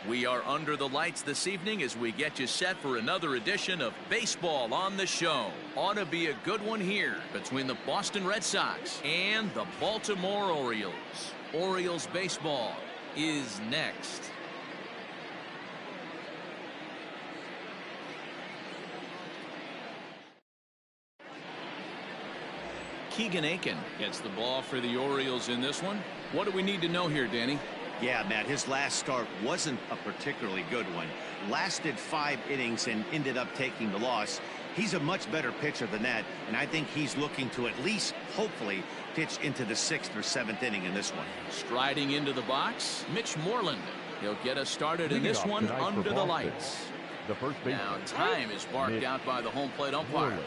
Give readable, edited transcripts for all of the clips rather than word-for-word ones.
We are under the lights this evening as we get you set for another edition of Baseball on the Show. Ought to be a good one here between the Boston Red Sox and the Baltimore Orioles. Orioles baseball is next. Keegan Aiken gets the ball for the Orioles in this one. What do we need to know here, Danny? Yeah, Matt, his last start wasn't a particularly good one. Lasted 5 innings and ended up taking the loss. He's a much better pitcher than that, and I think he's looking to at least, hopefully, pitch into the 6th or 7th inning in this one. Striding into the box, Mitch Moreland. He'll get us started in this one under the lights. Now, time is marked out by the home plate umpire.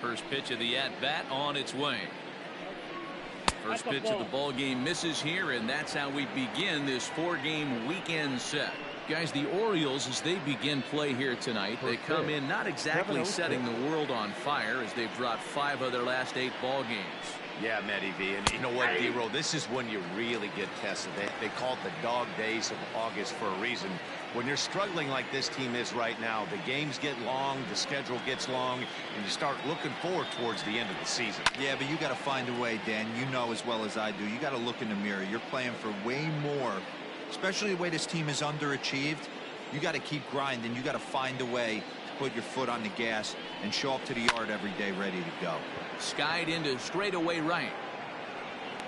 First pitch of the at-bat on its way. First pitch of the ball game misses here, and that's how we begin this 4-game weekend set. Guys, the Orioles, as they begin play here tonight, they come in not exactly setting the world on fire as they've dropped 5 of their last 8 ball games. Yeah, Matty V, and you know what, D-Roll, this is when you really get tested. They call it the dog days of August for a reason. When you're struggling like this team is right now, the games get long, the schedule gets long, and you start looking forward towards the end of the season. Yeah, but you got to find a way, Dan. You know as well as I do. You got to look in the mirror. You're playing for way more, especially the way this team is underachieved. You got to keep grinding. You got to find a way to put your foot on the gas and show up to the yard every day ready to go. Skied into straightaway right.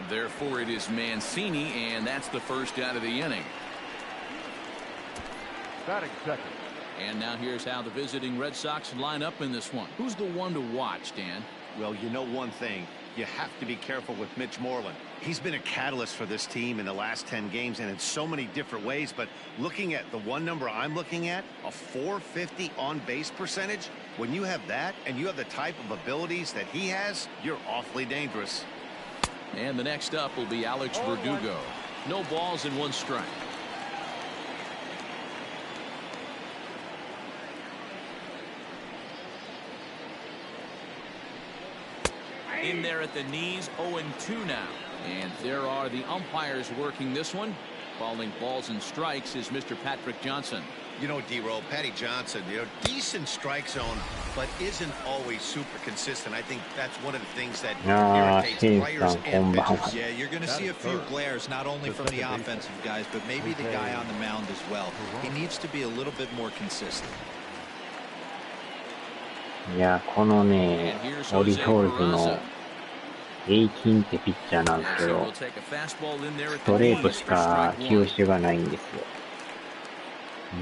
Therefore, it is Mancini, and that's the first out of the inning. Batting second. And now here's how the visiting Red Sox line up in this one. Who's the one to watch, Dan? Well, you know one thing. You have to be careful with Mitch Moreland. He's been a catalyst for this team in the last 10 games and in so many different ways. But looking at the one number I'm looking at, a .450 on-base percentage, when you have that and you have the type of abilities that he has, you're awfully dangerous. And the next up will be Alex Verdugo. No balls and 1 strike. In there at the knees, 0-2 now. And there are the umpires working this one. Calling balls and strikes is Mr. Patrick Johnson. You know, D-Roll, Patty Johnson, decent strike zone, but isn't always super consistent. I think that's one of the things that irritates players and pitchers. Yeah, you're going to see a few glares, not only from the offensive guys, but maybe the guy on the mound as well. He needs to be a little bit more consistent. いや、このね、オリオールズのエイキンってピッチャーなんですけど、ストレートしか球種がないんですよ。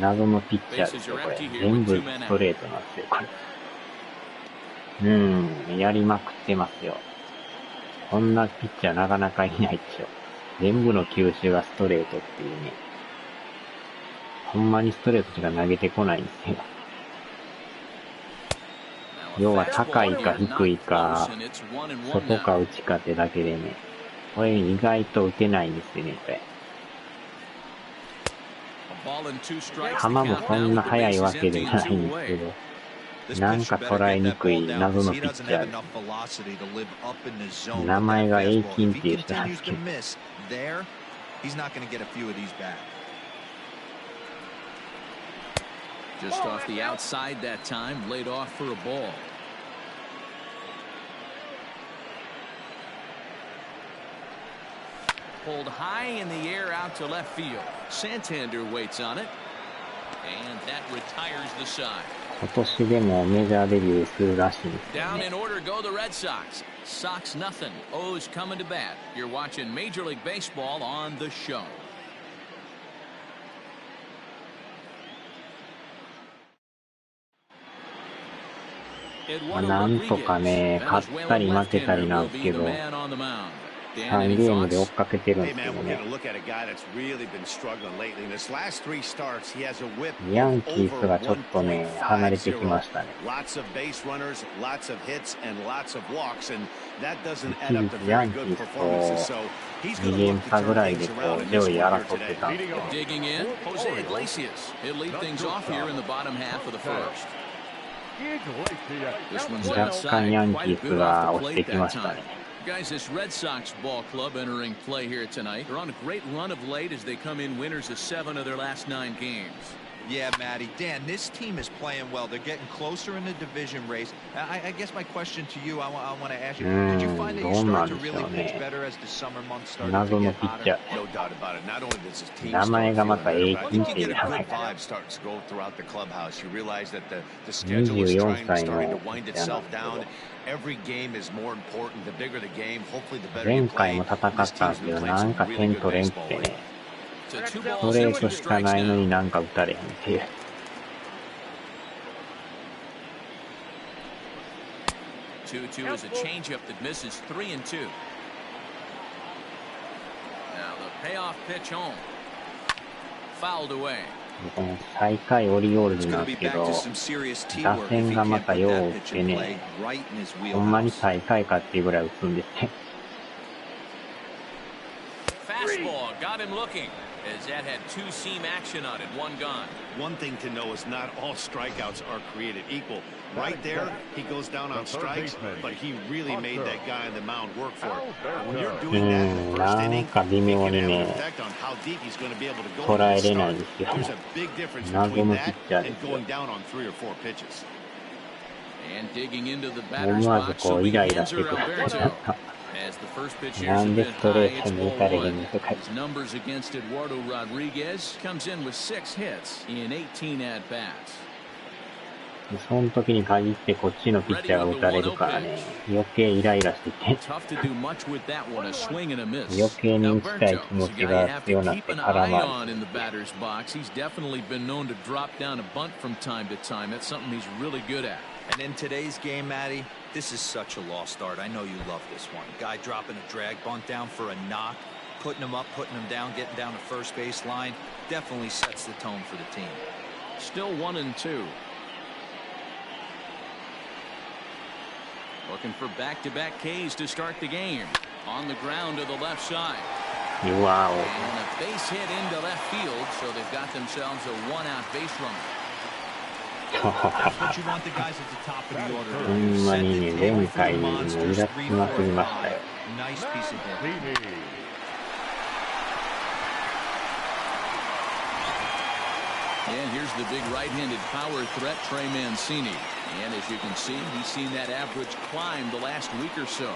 謎のピッチャーですよ、これ。全部ストレートなんですよ、これ。やりまくってますよ。こんなピッチャーなかなかいないでしょ。全部の球種がストレートっていうね。ほんまにストレートしか投げてこないんですよ。要は高いか低いか外か内かってだけでね、これ意外と打てないんですよね、これ。球もそんな速いわけでないんですけど、なんか捉えにくい謎のピッチャーです。名前がエイキンっていう人なんですけど。Just off the outside that time, laid off for a ball. Pulled high in the air out to left field. Santander waits on it. And that retires the side. 今年でもメジャーデビューするらしいんですよ Down ね。 in order go the Red Sox. Sox nothing. O's coming to bat. You're watching Major League Baseball on the show. なんとかね、勝ったり負けたりなんですけど、3ゲームで追っかけてるんですけどね。ヤンキースがちょっとね、離れてきましたね。一時ヤンキースと2ゲーム差ぐらいでこう上位争ってたんですけど。若干ヤンキースが落ちてきましたね。Guys, this Red Sox ball club entering play here tonight. They're on a great run of late as they come in winners of 7 of their last 9 games. Yeah, Matty. Dan, this team is playing well. They're getting closer in the division race. I guess my question to you, I want to ask you, did you find that you started to really pitch better as the summer months started to get hotter? No doubt about it. Not only does his team 名前がまたstart 平均っていう名前。24歳のEvery game is more important. The bigger the game, hopefully the better 前 you 回 play. も戦ったんですけど、なんか点取れんくてね。ストレートしかないのになんか打たれへんっていう。2-2 is a changeup that misses 3-2. Now the payoff pitch home. Fouled away. この最下位オリオールズなんですけど、打線がまたよう打ってね、ほんまに最下位かっていうぐらい打つんですね。Fastball got him looking as that had 2-seam action on it, 1 gone. One thing to know is not all strikeouts are created equal. Right there, he goes down on strikes, but he really made that guy on the mound work for it. When you're doing that in the first inning, it can have an effect on how deep he's going to be able to go. There's a big difference between that and going down on 3 or 4 pitches. And digging into the batter's box, so begins Alberto. As the first pitch here has been high, it's 1-1. His numbers against Eduardo Rodriguez comes in with 6 hits in 18 at-bats. その時に限ってこっちのピッチャーが打たれるからね、余計イライラしてきて、余計に打ちたい気持ちが強くなって空回り。And in today's game, Matty, this is such a lost start. I know you love this one. Guy dropping a drag bunt down for a knock, putting him up, putting him down, getting down the first base line. Definitely sets the tone for the team. Still 1-2. Looking for back-to-back Ks to start the game. On the ground to the left side. Wow. And a base hit into left field, so they've got themselves a 1-out base runner. ほんまにね、前回もイラつきまくりましたよ。And here's the big right-handed power threat, Trey Mancini. And as you can see, he's seen that average climb the last week or so.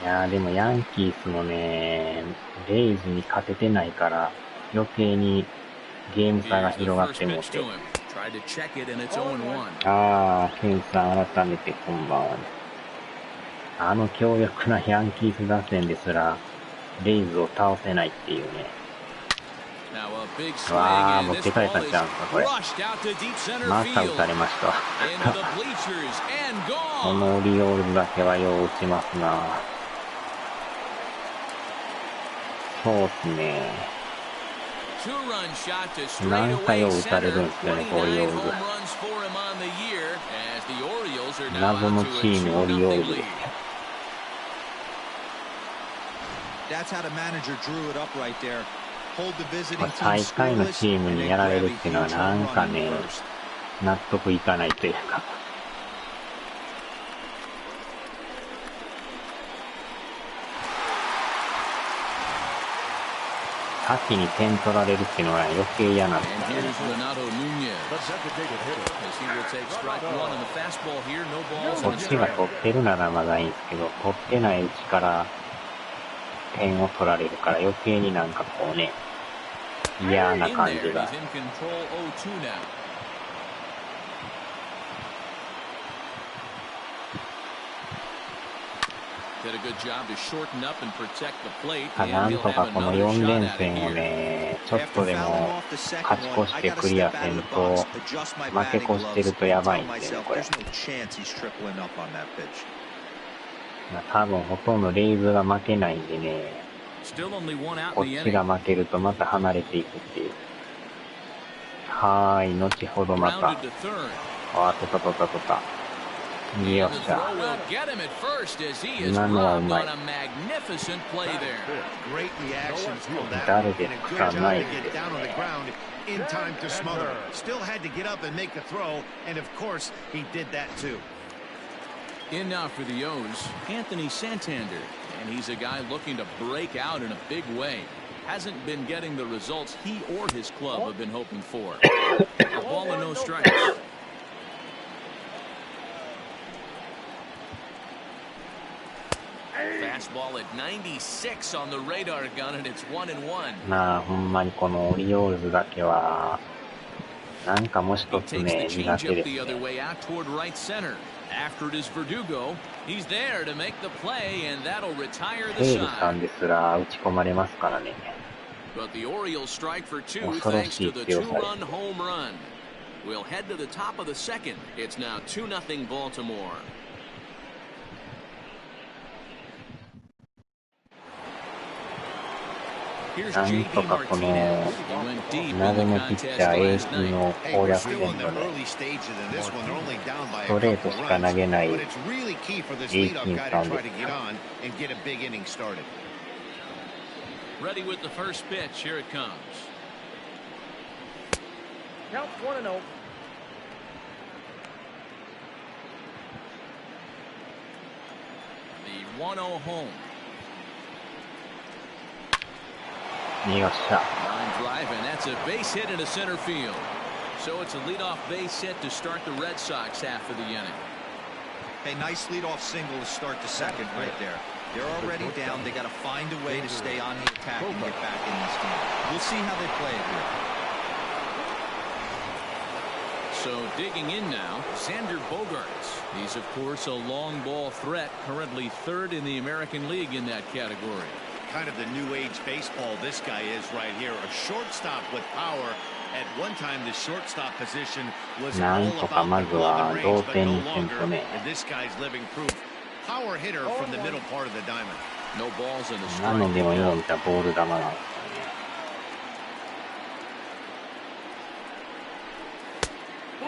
いやーでもヤンキースもね、レイズに勝ててないから余計にゲーム差が広がってもって。あー、ケンさん改めてこんばんは。あの強力なヤンキース打線ですらレイズを倒せないっていうね。わー、持って帰ったんちゃうんすかこれ。また打たれましたこのオリオールズだけはよう打ちますな。そうっすね。何回を打たれるんですよね、オリオールズ。謎のチーム、オリオールズ。最下位のチームにやられるっていうのはなんかね、納得いかないというか。先に点取られるっていうのは余計嫌なんですよね。こっちが取ってるならまだいいんですけど、取ってないうちから点を取られるから余計になんかこうね、嫌な感じが。なんとかこの4連戦をね、ちょっとでも勝ち越してクリアせんと、負け越してるとやばいんでね、これ。多分ほとんどレイズが負けないんでね、こっちが負けるとまた離れていくっていう。はーい、後ほどまた。あ、取った。よっしゃ。今のはうまい。誰でつかないですね。In time to smother. Still had to get up and make the throw, and of course, he did that too. In now for the O's, Anthony Santander, and he's a guy looking to break out in a big way. Hasn't been getting the results he or his club have been hoping for. A ball and no strikes. Fastball at 96 on the radar gun, and it's 1-1. まあほんまにこのオリオールズだけはなんかもう一つね苦手ですね。After it is Verdugo, he's there to make the play, and that'll retire the セールさん side. ですら打ち込まれますからね。 But the Orioles strike for two thanks to the two-run home run. We'll head to the top of the second. It's now 2-0 Baltimore. なんとかこの謎のピッチャー A の攻略戦とね、ストレートしか投げない A さんです。Ready with the first pitch. Here it comes. Count 1-0. The 1-0 home. よっしゃ。 Line drive, and that's a base hit into center field. So it's a leadoff base hit to start the Red Sox half of the inning. Hey, nice leadoff single to start the second right there. They're already down. They got to find a way to stay on the attack and get back in this game. We'll see how they play it here. So digging in now, Xander Bogaerts. He's, of course, a long ball threat, currently third in the American League in that category. Kind of the new age baseball this guy is right here. A shortstop with power. At one time, the shortstop position was all about the glove and range, but no longer. And this guy's living proof. Power hitter from the middle part of the diamond. No balls in the strike. なのでも今見たボール球なんです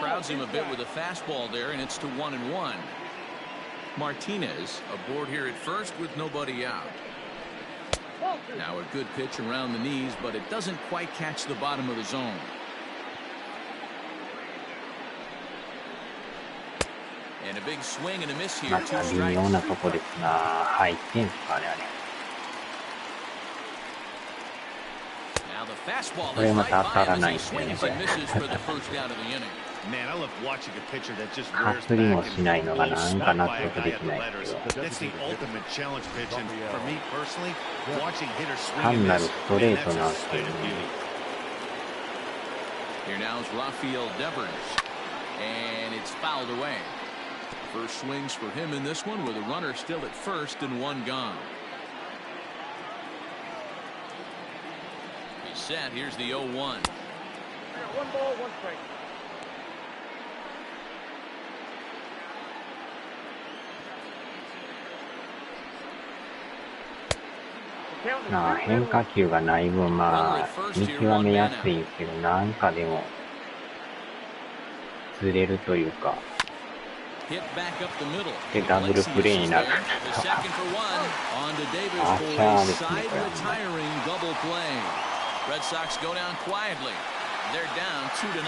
かね。Crowds him a bit with a fastball there, and it's to 1-1. Martinez aboard here at first with nobody out. Now a good pitch around the knees, but it doesn't quite catch the bottom of the zone. And a big swing and a miss here. また微妙なとこですな。入ってんすかねあれ。Now the fastball これ is ま right た当た by ら him な as い he ですよね swings これ。 and misses for the first out of the inning. Man, I love watching a pitcher that just か rears すり back も and しないのが goes なん struck か納 by a 得 guy で at き the ないです letters. よ。 That's the ultimate challenge pitch, and for me personally, watching hitters swing 単 and なる miss, スト man, レー that's トな a んですけ sight ど of ね。 beauty. Here now is Rafael Devers, and it's fouled away. First swings for him in this one with a runner still at first and one gone. He's set. Here's the 0-1. 1 ball, 1 strike. まあ変化球がない分まあ見極めやすいんですけど、なんかでもずれるというか。でダブルプレーになる。あちゃーですねこれは。Red Sox go down quietly. They're down 2-0.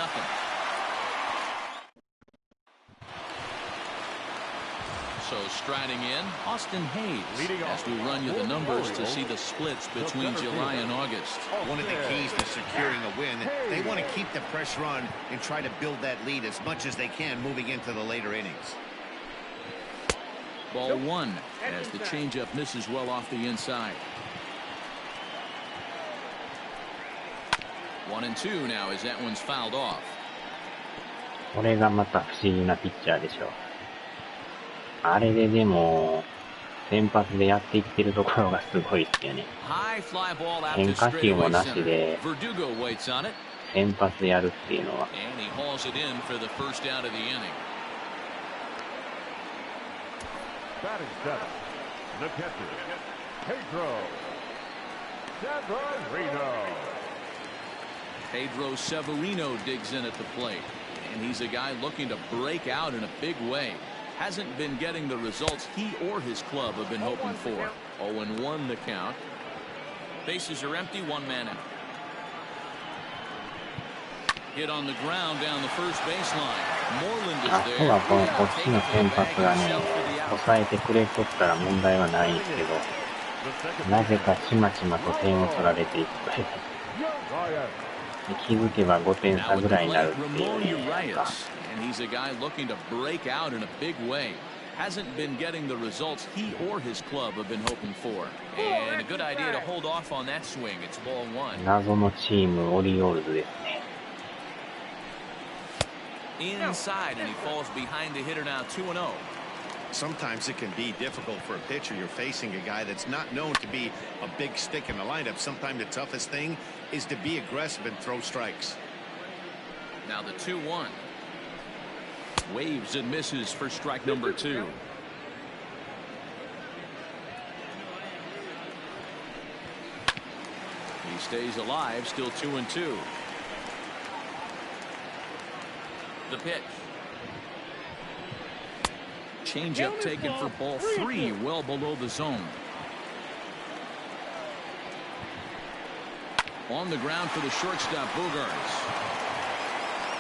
So striding in, Austin Hayes, as we run you the numbers to see the splits between July and August. One of the keys to securing a win, they want to keep the pressure on and try to build that lead as much as they can moving into the later innings. Ball one as the changeup misses well off the inside. 1-2 now as that one's fouled off. これがまた不思議なピッチャーでしょ。あれででも先発でやっていってるところがすごいですよね。変化球もなしで先発やるっていうのは。The catcher, Pedro Severino. Pedro Severino digs in at the plate, and he's a guy looking to break out in a big way. Hasn't been getting the results he or his club have been hoping for. 0-1 the count. Bases are empty, one man out. Hit on the ground down the first baseline. Moreland is あと there. はこっちの先発がね、抑えてくれとったら問題はないんですけど、なぜかちまちまと点を取られていく。気づけば5点差ぐらいになるっていうね。And he's a guy looking to break out in a big way. Hasn't been getting the results he or his club have been hoping for. And a good idea to hold off on that swing. It's ball one. 謎のチームオリオールズですね。Inside, and he falls behind the hitter now 2-0. Sometimes it can be difficult for a pitcher. You're facing a guy that's not known to be a big stick in the lineup. Sometimes the toughest thing is to be aggressive and throw strikes. Now the 2-1. Waves and misses for strike number 2. He stays alive, still 2-2. The pitch. Changeup taken for ball 3, well below the zone. On the ground for the shortstop, Bogarts.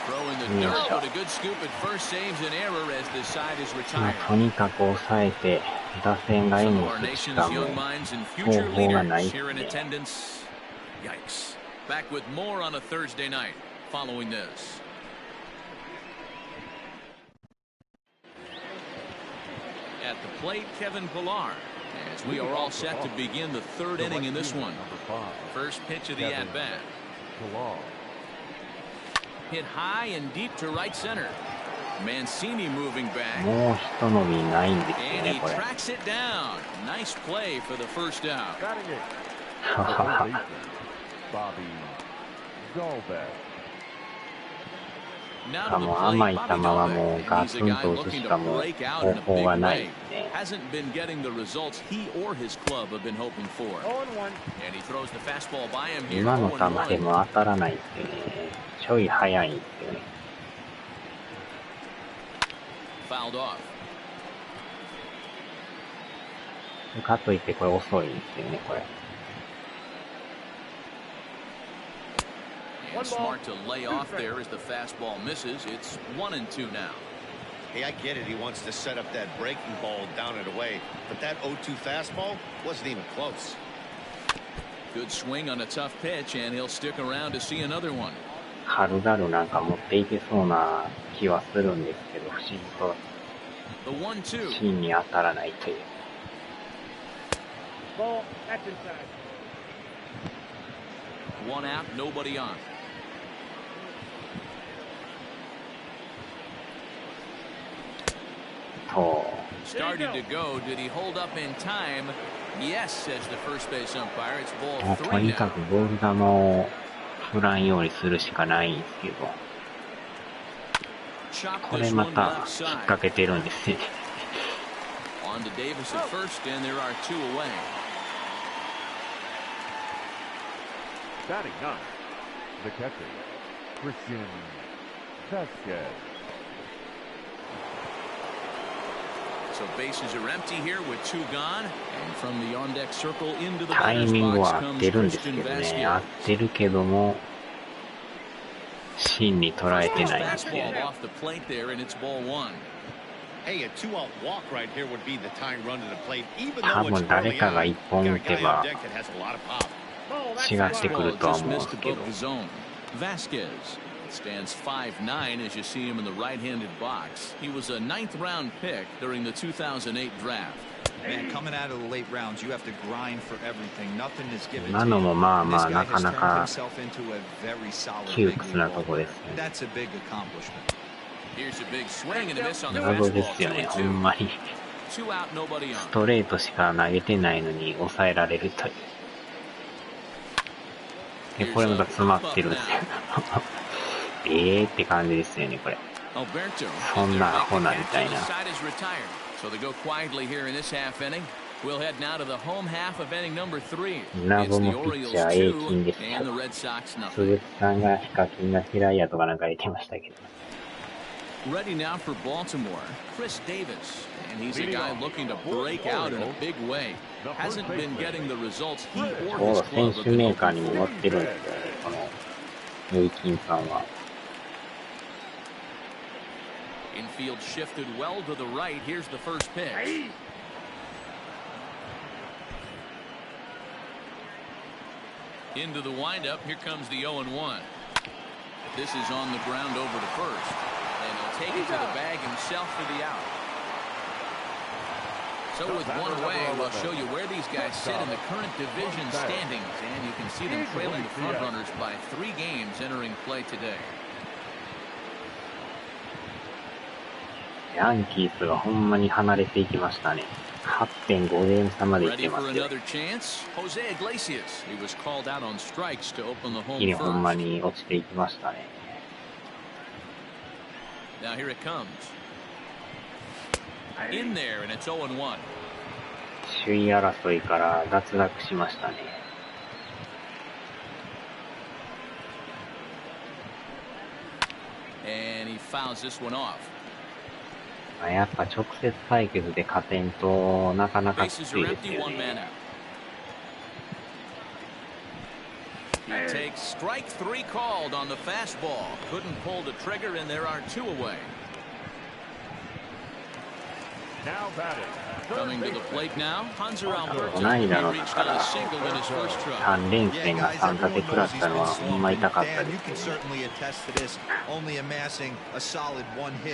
Throw in the dirt, but a good scoop at first saves an error as the side is まあ retired. とにかく抑えて打線が援護 Our するし nation's かも young minds and 方 future 法がない leaders って here in ね。 attendance. Yikes. Back with more on a Thursday night following this. At the plate, Kevin Pillar, as we are all set to begin the third inning in this one. First pitch of the at-bat. Hit high and deep to right center. Mancini moving back. もう一伸びないんですよ And ね he これ。 tracks it down. Nice play for the first out. Batting it, ははは Bobby Zolbeck. Now あ to the もう plate, 甘い Bobby 球はもう Dalbec. ガ He's ツ a ン guy と打つ looking し to かもう break out 方 in a 法 big がない way. ですね。 Hasn't been getting the results he or his club have been hoping for. 0-1. And he throws the fastball by him here. 今の球で 0-1. も当たらないっていうね。ちょい早いんですよね。Fouled off. かといってこれ遅いんですよねこれ。 And smart to lay off there as the fastball misses. It's 1-2 now. Hey, I get it. He wants to set up that breaking ball down and away. But that 0-2 fastball wasn't even close. Good swing on a tough pitch, and he'll stick around to see another one. 軽々なんか持っていけそうな気はするんですけど、不思議と The 1-2. 芯に当たらないという。 Ball, that's inside. One out, nobody on. Started to go. Did he hold up in time? Yes, says the first base umpire. It's も ball うと 3にか now. くボール球を振らんようにするしかないんですけど、 Chop これ this ま one た left 引っ side. 掛けてるんですね。 On to Davis at first, and there are 2 away. Batting ninth, the catcher, Christian Vasquez. So bases are empty here with 2 gone, and from the on-deck circle into the タイ batter's ミング box は合っ comes てるんですけ Christian どね、合 Vasquez. ってるけども、芯に捉えてないんですよ Fastball ね。 off the plate there, and it's ball 1. Hey, a 2-out walk right here would be the tying run to the plate. Even 多 though 分 it's 誰 early かが on, 一 you 本 got 打 a て guy ば on deck that has a lot of pop. Ball, that's 違ってくる Fastball とは just 思うんで missed すけ above ど。 the zone. Vasquez stands 5'9" as you see him in the right-handed box. He was a 9th-round pick during the 2008 draft. Man, coming out of the late rounds, you have to grind for everything. Nothing is given 今 to の you. もまあ And ま this あ guy な has かな turned か himself into a very solid 窮 big 屈 league なと ball こ player. ですね。 That's a big accomplishment. Here's a big swing and a miss on the 謎で fastball. すよね、ほ 2-2. んまに。 2 out, nobody ス on. トレートしか投げてないのに抑えられるという。で、これまた詰まってるんですよ。って感じですよね、これ。 Alberto. そんなアホなみたいな。 Side is retired, so they go quietly here in this half inning. We'll head now to the home half of inning number 3. 謎 It's the のピッ Orioles チャー A 金 2ですよ。 and the Red Sox 鈴 nothing. 木さんがヒカキンが嫌いやとかなんか言ってましたけど。Ready now for Baltimore, Chris Davis. And he's a guy looking to break out in a big way. Hasn't been getting the results he or こ his う選 club have 手 been メーカー looking にも for. 載ってるんですよね、この A 金さんは。Infield shifted well to the right. Here's the first pitch. Into the windup. Here comes the 0-1. This is on the ground over to first. And he'll take it to the bag himself for the out. So with one away, we'll show you where these guys sit in the current division standings. And you can see them trailing the front runners by 3 games entering play today. ヤンキースがほんまに離れていきましたね。8.5 ゲーム差までいってますよ。一気にほんまに落ちていきましたね。Now here it comes. In there and it's 0-1. 首位争いから脱落しましたね。And he fouls this one off. やっぱ直接対決で勝てんとなかなかきつ Bases い are で empty, すよ one ね。 man out. He takes strike 3 called on the fastball. Couldn't pull the trigger, and there are 2 away. Now batting. Coming to the plate now, Hanser Alberto. こないだの He だ reached か on ら a single in his first try. 3連戦が3立て食らったのはほんま痛かったですよね。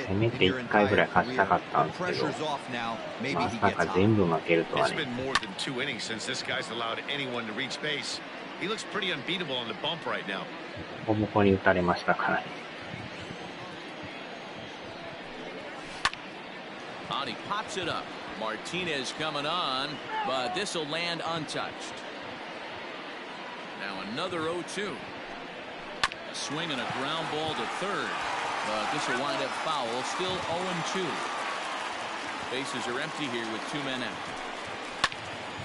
せめて1回ぐらい勝ちたかったんですけど、まさか全部負けるとは It's ね。 been more than 2 innings since this guy's allowed anyone to reach base. He looks pretty unbeatable on the bump right now. ボコボコに打たれましたからね。On, he pops it up. Martinez coming on, but this will land untouched. Now another 0-2. A swing and a ground ball to third, but this will wind up foul. Still 0-2. Bases are empty here with 2 men out.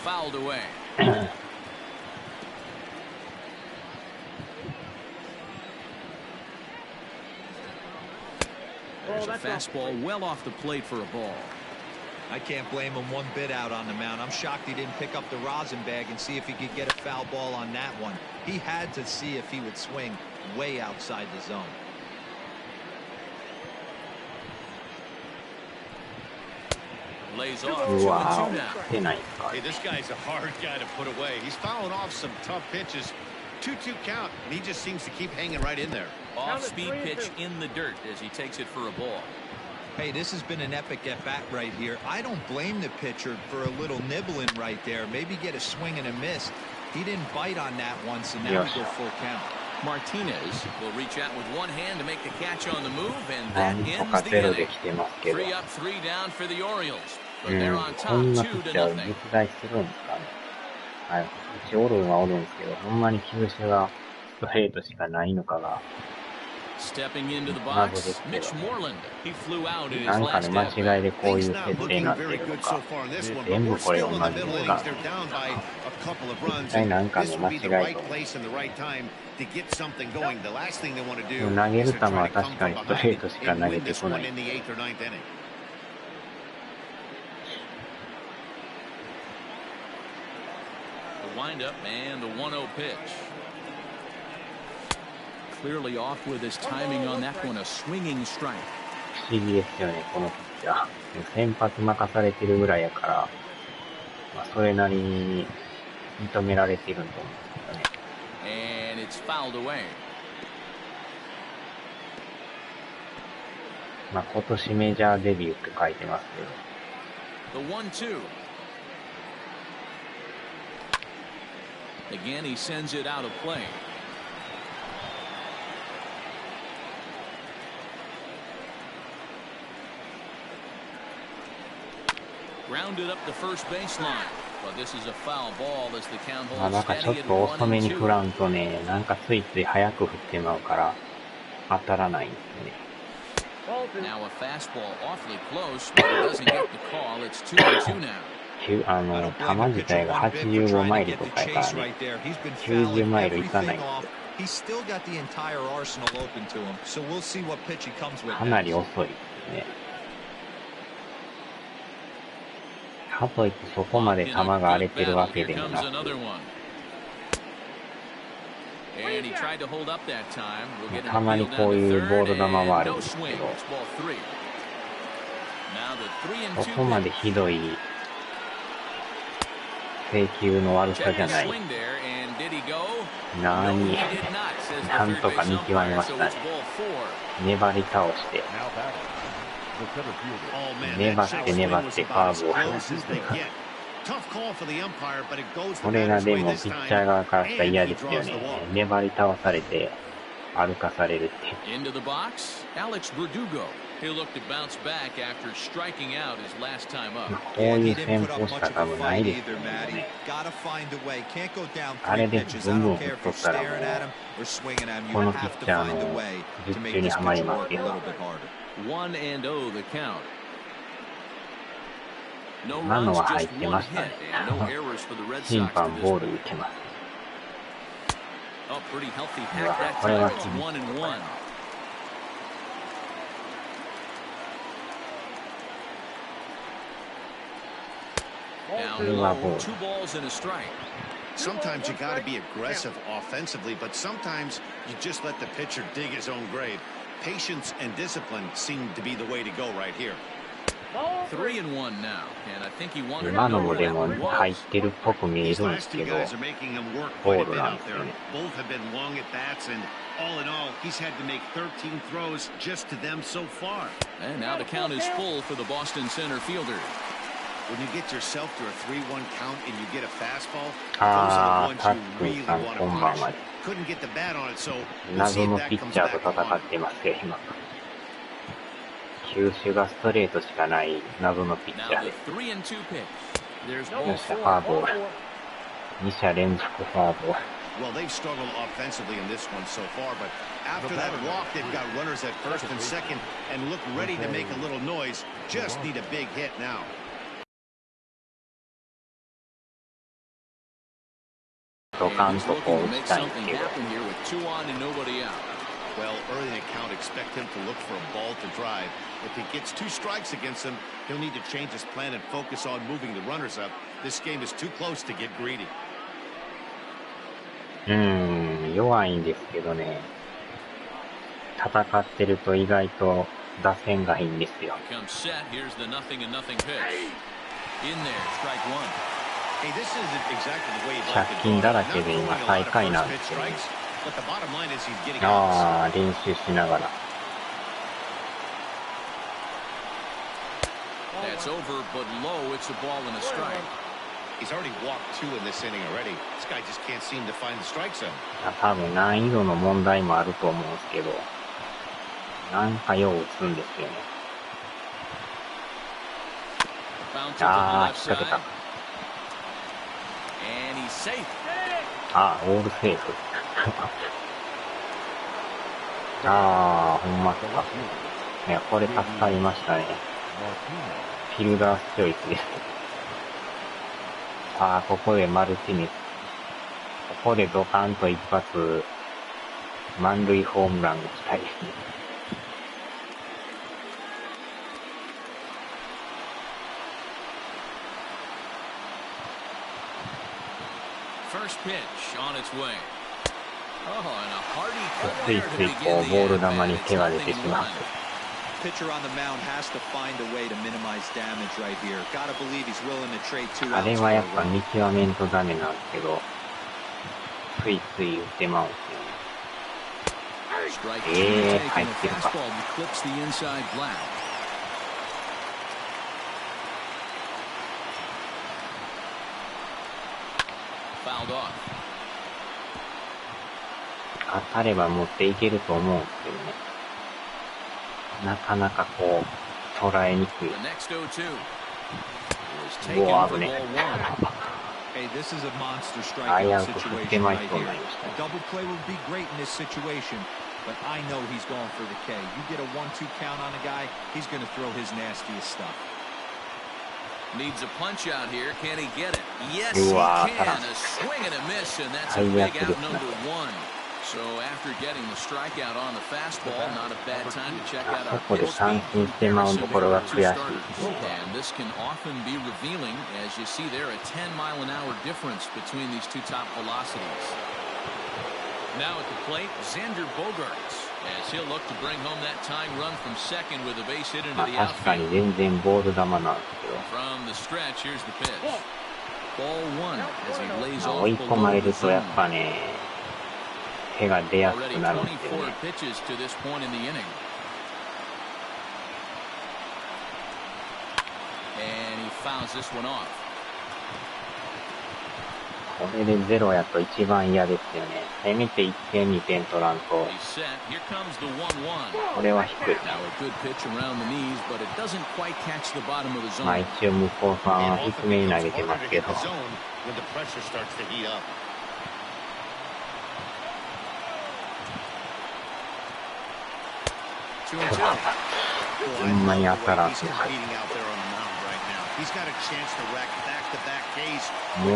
Fouled away. There's a fastball well off the plate for a ball. I can't blame him one bit out on the mound. I'm shocked he didn't pick up the rosin bag and see if he could get a foul ball on that one. He had to see if he would swing way outside the zone. Lays off 2-2 wow. now. Hey, this guy's a hard guy to put away. He's fouling off some tough pitches. 2-2 count, and he just seems to keep hanging right in there. Off-speed pitch in the dirt as he takes it for a ball. Hey, this has been an epic at-bat right here. I don't blame the pitcher for a little nibbling right there. Maybe get a swing and a miss. He didn't bite on that one, so now we go full count. Martinez will reach out with one hand to make the catch on the move, and that なんと ends か the ゼロで inning. 来てますけど、 3 up, 3 down for the Orioles. う But they're ん、 on こ top んなピ 2 ッ to チャー nothing. 実在するんですかね。はい、うちおるんはおるんですけど、ほんまに球種がストレートしかないのかが、 Stepping into the 謎 box, ですけ Mitch どね。 Moreland. He flew out in his なんか last の at 間違いでこういう Things 設 not 定 looking になって very るの good か、 so far in this one, but 全部 we're これ still 同 in the じ middle の innings. が、 They're down by a couple of runs. 絶対なんか This の would be the 間違い right と思う。 place and the right time to get something going. The last thing they want to で do も投げ is る to 球は try to 確 come か from にストレ behind ートしか and 投げ win て this こな one い。 in the 8th or 9th inning. The windup and the 1-0 pitch. Clearly off with his timing on that one, a swinging strike. 不思議ですよね、このピッチャー。先発任されてるぐらいやから、まあ、それなりに認められてると思うんですよね。And it's fouled away. まあ、今年メジャーデビューって書いてますけど。 The 1-2. Again, he sends it out of play. Grounded up the first baseline. But this is a foul ball as the count まあ、な holds んかちょっ steady at と遅めに振 1-2. らんとね、なんかついつい早く振ってまうから当たらないんですね。Now a fastball awfully close, but it doesn't get the call. It's 2-2 now. 球自体が85マイルとかやからね、90マイルいかないんですよ。かなり遅いですね。かといってそこまで球が荒れてるわけでもなく、たまにこういうボール球もあるんですけど、そこまでひどい制球の悪さじゃない。なんとか見極めましたね。粘り倒して。粘ってカーブをこれがでもピッチャー側からしたら嫌ですよね。粘り倒されて歩かされるって。こういう戦法しか多分ないですよね。あれでブンブン振っとったらもうこのピッチャーの術中にはまりますけど。今のは入ってましたね。審判ボール打ってます。これは厳しい。これはボール。Sometimes you got to be aggressive offensively, but sometimes you just let the pitcher dig his own grave. Patience and discipline seem to be the way to go right here. 今のもでも入ってるっぽく見えるんですけど、ボールなんですよね。All in all, he's had to make 13 throws just to them so far. And now the count is full for the Boston center fielder. When you get yourself to a 3-1 count and you get a fastball, those are the ones you really want to punish. Couldn't get the bat on it, so we'll see if that comes back along. 球種がストレートしかない謎のピッチャーです。よっしゃ、フォアボール。2者連続フォアボール。Well, they've struggled offensively in this one so far, but after that walk, they've got runners at first and second and look ready to make a little noise. Just need a big hit now. ドカンとこう打ちたいんですけど。Well, early in the count, expect him to look for a ball to drive. If he gets 2 strikes against him, he'll need to change his plan and focus on moving the runners up. This game is too close to get greedy. 弱いんですけどね。戦ってると意外と打線がいいんですよ。借金だらけで今最下位なんですよね。練習しながら。多分難易度の問題もあると思うんですけど、なんかよう打つんですよね。引っ掛けた。オールセーフ。ほんまか。いや、これ助かりましたね。フィルダースチョイスです。ここでマルティネス。ここでドカンと一発、満塁ホームラン打ちたいですね。ついついこうボール球に手が出てしまう。あれはやっぱ見極めんとダメなんですけど、ついつい打ってまうんですよね。入ってるか。当たれば持っていけると思うんですけどね。なかなかこう捉えにくい。危ねえ。危うく振ってまいそうになりましたね。Needs a punch out here. Can he get it? Yes, he can. A swing and a miss, and that's a big out number one. So after getting the strikeout on the fastball, not a bad time to check out our pitch speed comparison between the two starters. And this can often be revealing, as you see there, a 10-mile-an-hour difference between these two top velocities. Now at the plate, Xander Bogaerts, as he'll look to bring home that tying run from second with a base hit into the outfield. From the stretch, here's the pitch. Ball one as he lays off below the zone. Already 24 pitches to this point in the inning. And he fouls this one off. これでゼロやと一番嫌ですよね。せめて1点2点取らんと。これは低い。まあ一応向こうさんは低めに投げてますけど。ほんまに当たらん。も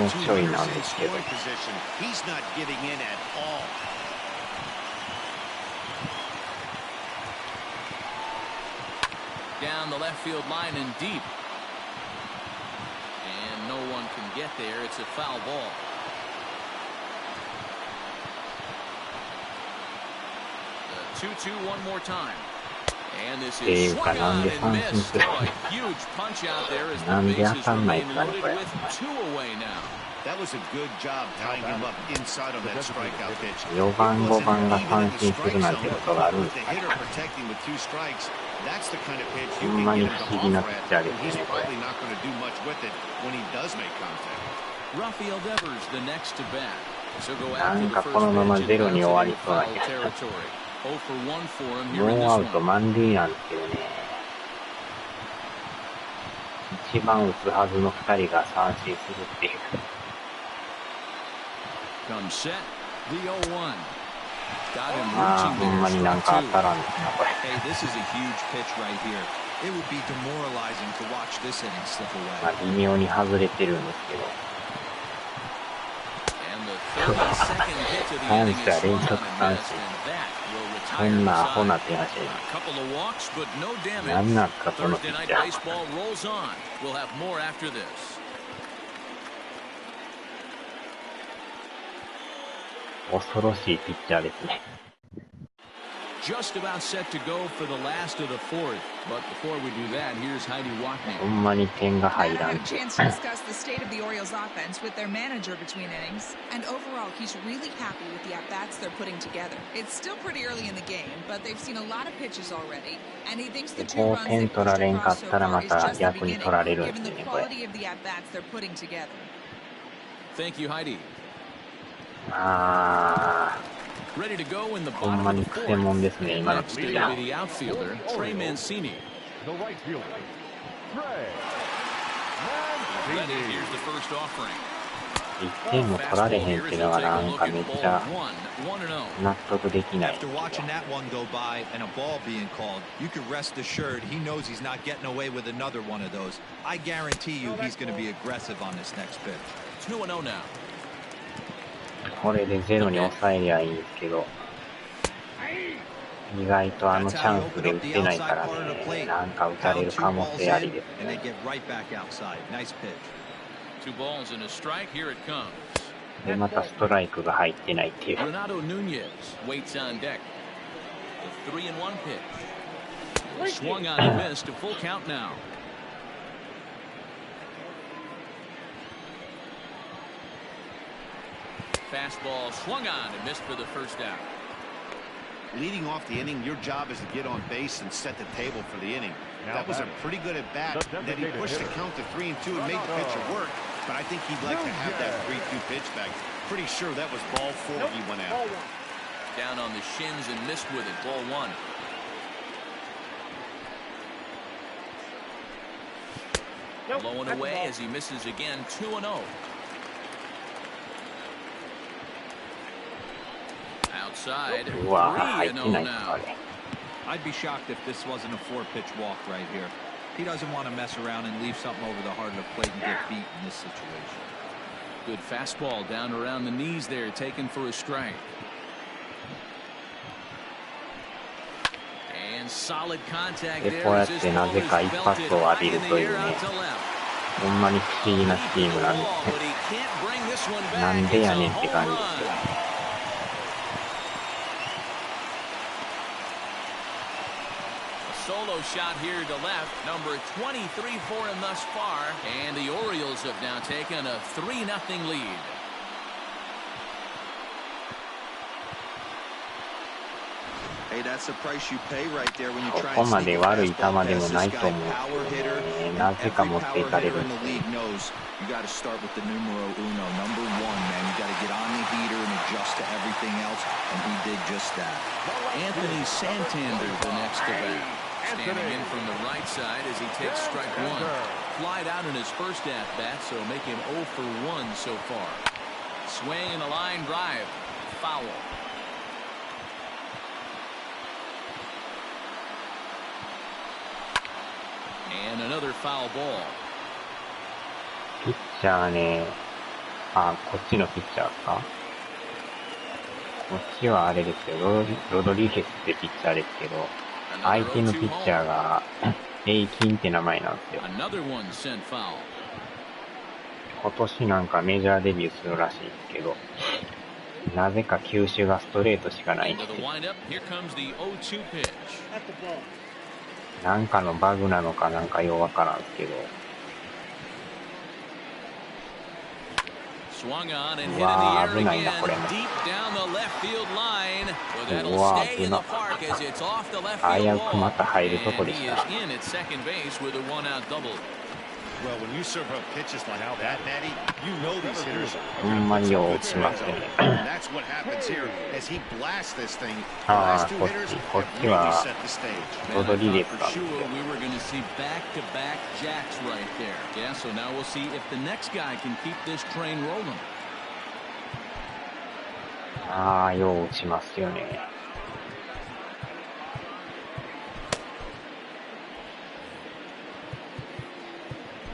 うちょいなんですけど。Down the left field line and deep. And no one can get there. It's a foul ball. The 2-2 one more time. And this is swung on and missed. Oh, a huge punch out there as the bases remain loaded with 2 away now. That was a good job tying him up inside on that strikeout pitch. 4番5番が三振するなんてことがあるんですかね。ほんまに不思議なピッチャーですね、これ。なんかこのままゼロに終わりそうな気がします。ノーアウト満塁なんですけどね。一番打つはずの2人が三振するっていう。ああ、ほんまになんか当たらんですな、これ。まあ、微妙に外れてるんですけど。三者連続三振。そんなアホな手足に。なんなんかこのピッチャー。恐ろしいピッチャーですね。ほんまに点が入らん。こう点取られんかったらまた逆に取られるんですね、これ。ああ、ほんまにクセモンですね、今のピッチャー。1点も取られへんっていうのがなんかめっちゃ納得できない。これでゼロに抑えりゃいいんですけど、意外とあのチャンスで打ってないからね、なんか打たれる可能性ありですね。でまたストライクが入ってないっていう。Fastball swung on and missed for the first out. Leading off the inning, your job is to get on base and set the table for the inning. That was a pretty good at bat. Then he pushed the count to 3-2 and made the pitcher work. But I think he'd like to have that 3-2 pitch back. Pretty sure that was ball 4 he went after. Down on the shins and missed with it. Ball 1. Blowing away as he misses again. 2-0. Outside. うわ、入ってないですか、あれ。I'd be shocked if this wasn't a 4-pitch walk right here. He doesn't want to mess around and leave something over the heart of the plate and get beat in this situation. Good fastball down around the knees there, taken for a strike. And solid contact で、 there こうや as っ this てな ball ぜ is か一 belted 発を浴 high び in る the という air ね、 out to left. ほんまに不思議なチームなんです But he can't bring this one よ。な back. んで It's や a ねんって home 感じ run. ですよ。Solo shot here to left, number 23 for him thus far, and the Orioles have now taken a 3-0 lead. Hey, that's the price you pay right there when you こ try こ and ま sneak で a 悪い球 fastball でも past な this いと guy. 思うん Power ですけ hitter. どね、 And なぜか every 持ってい power かれ hitter る in ん the ですよ。 league knows you got to start with the numero uno, number one, man. You got to get on the heater and adjust to everything else, and he did just that. Anthony Santander the next to bat. Standing in from the right side as he takes strike one. Flied out in his first at-bat, so make him 0 for 1 so far. Swing and a line drive. Foul. And another foul ball. ピッチャーね、あ、こっちのピッチャーか。こっちはあれですよ、ロドリゲスってピッチャーですけど、相手のピッチャーが平均って名前なんですよ。Another one sent foul. 今年なんかメジャーデビューするらしいんですけど、なぜか球種がストレートしかないん Into です the よ。 windup. Here comes the 0-2 pitch. なんかのバグなのかなんかようわからんすけど。Swung on and hit in the うわ air ー、危ないな、 again. これも。 Deep down the left field line. But う that'll わ stay ー、in 危 the な。 park as it's off the left 危 field うくま wall. た入るとこ And でし he た。 is in at second base with a one-out double. Well, when you serve up pitches like that, Matty, you know these hitters ほ are ん going ま to に put よ some う good 落ちま swings す on ね。 it. And that's what happens here as he blasts this thing. The あ last あ、two こっ hitters ち、こっ have ち really は set the stage. ロ Man, ド I リゲ thought ス for なんです sure よ。 we were going to see back-to-back jacks right there. Yeah, so now we'll see if the next guy can keep this train rolling. ああ、よう落ちますよね。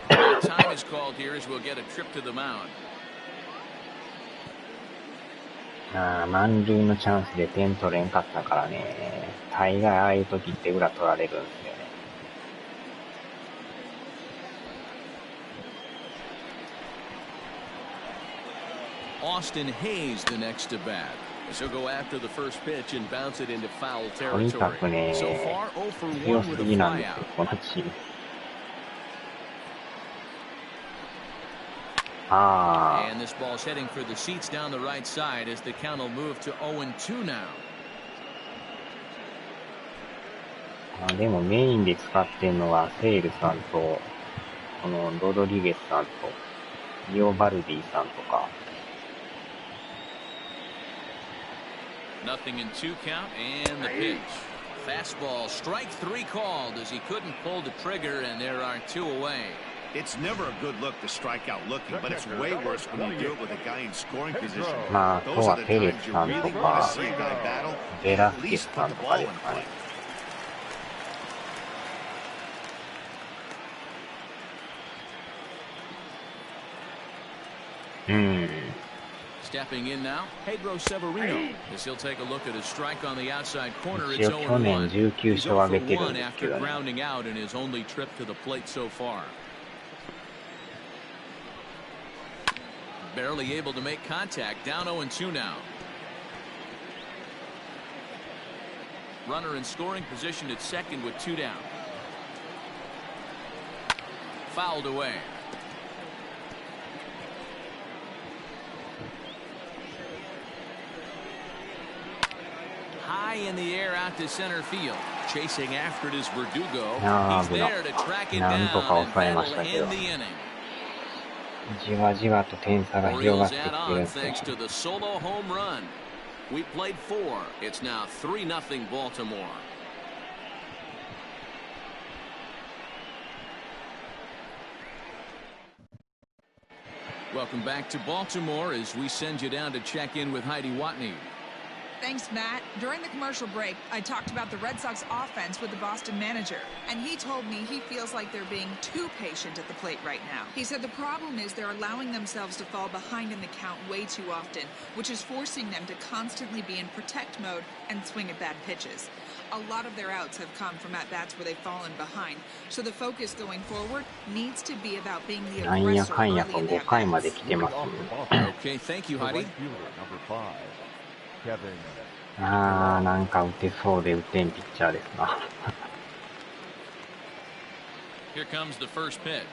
Time is called here as we'll get a trip to the mound. ああ、満塁のチャンスで点取れんかったからね。大概ああいう時って裏取られるんですよね。Austin Hayes the next to bat. She'll go after the first pitch and bounce it into foul とにか territory. くね、 So far, 0 for 強 1す with ぎ a なんですよ、 flyout. このチーム。あ And this ball's heading for the seats down the right side as the count will move to 0-2 now. あ、でもメインで使ってるのはセールさんと、このロドリゲスさんと、リオバルディさんとか。Nothing in 2 count and the pitch. Fastball, strike 3 called as he couldn't pull the trigger, and there are 2 away. It's never a good look to strike out looking, but it's way worse when you do it with a guy in scoring position. まあ、あと Those は are the ペレ times ス you さん really と want to か、 see a guy battle. ベラ At スケ least ス put さん the とか ball で in すか play. ね。Stepping in now, Pedro Severino, as he'll take a look at his strike on the outside corner. 一 It's 応去年 0-1. 19 He's 勝 0 for 上げてるん 1ですけ after どね。 grounding out in his only trip to the plate so far. Barely able to make contact. Down 0-2 now. Runner in scoring position at second with 2 down. Fouled away. High in the air out to center field. Chasing after it is Verdugo. He's there to track it down and that'll end the inning. じわじわと点差が広がっ Orioles てき add てる on んですよ。 thanks to the solo home run. We played 4. It's now 3-0 Baltimore. Welcome back to Baltimore as we send you down to check in with Heidi Watney. Thanks, Matt. During the commercial break, I talked about the Red Sox offense with the Boston manager, and he told me he feels like they're being too patient at the plate right now. He said the problem is they're allowing themselves to fall behind in the count way too often, which is forcing them to constantly be in protect mode and swing at bad pitches. A lot of their outs have come from at-bats where they've fallen behind, so the focus going forward needs to be about being the aggressor early in the at-bats. Okay, thank you, Heidi. なんか打てそうで打てんピッチャーですな。Here comes the first pitch.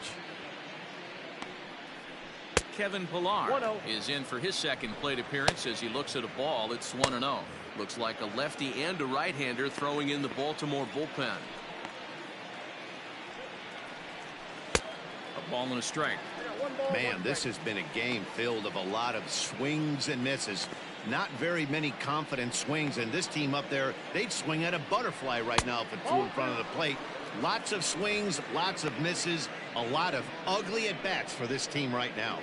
Kevin Pillar is in for his second plate appearance as he looks at a ball. It's 1-0. Looks like a lefty and a right-hander throwing in the Baltimore bullpen. A ball and a strike. Man, this has been a game filled of a lot of swings and misses. Not very many confident swings, and this team up there, they'd swing at a butterfly right now if it flew in front of the plate. Lots of swings, lots of misses, a lot of ugly at-bats for this team right now.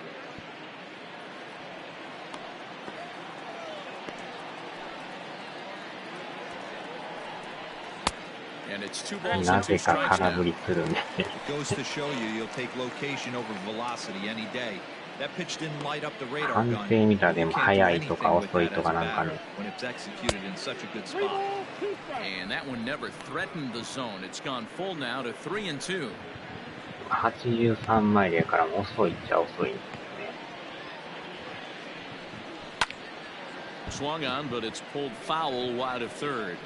And it's 2 balls and 2 strikes now. It goes to show you, you'll take location over velocity any day. That pitch didn't light up the radar gun. You can't do anything with that as a batter when it's executed in such a good spot. And that one never threatened the zone. It's gone full now to 3-2. 83マイルやからも遅いっちゃ遅いんですね。 Swung on, but it's pulled foul wide of third.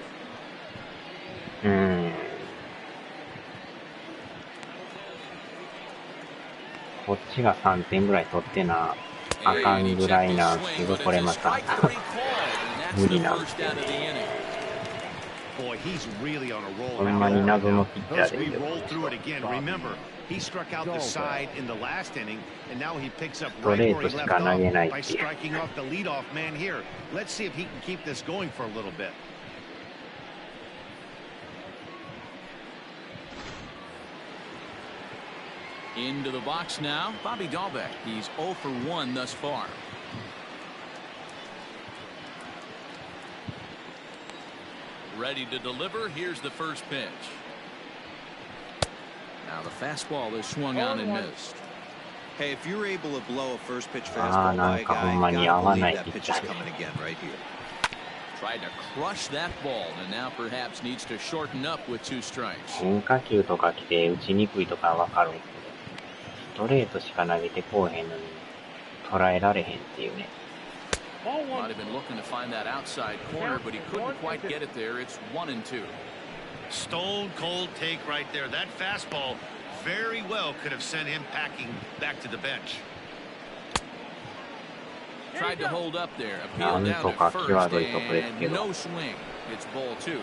こっちが3点ぐらい取ってなあかんぐらいなんですけど、これまた無理なんですよね。ほんまに謎のピッチャーですよ。ストレートしか投げないっていう。Into the box now, Bobby Dahlbeck. He's 0 for 1 thus far. Ready to deliver. Here's the first pitch. Now the fastball is swung on and missed. Hey, if you're able to blow a first pitch fastball by a guy, you gotta believe that pitch is coming again right here. Tried to crush that ball, and now perhaps needs to shorten up with 2 strikes. 変化球とか来て打ちにくいとかわかるんですけど、ストレートしか投げてこうへんのに捉えられへんっていうね。Might have been looking to find that outside corner, but he couldn't quite get it there. It's 1-2. Stone cold take right there. That fastball very well could have sent him packing back to the bench. Tried to hold up there. Appealed down to first, and no swing. It's ball 2.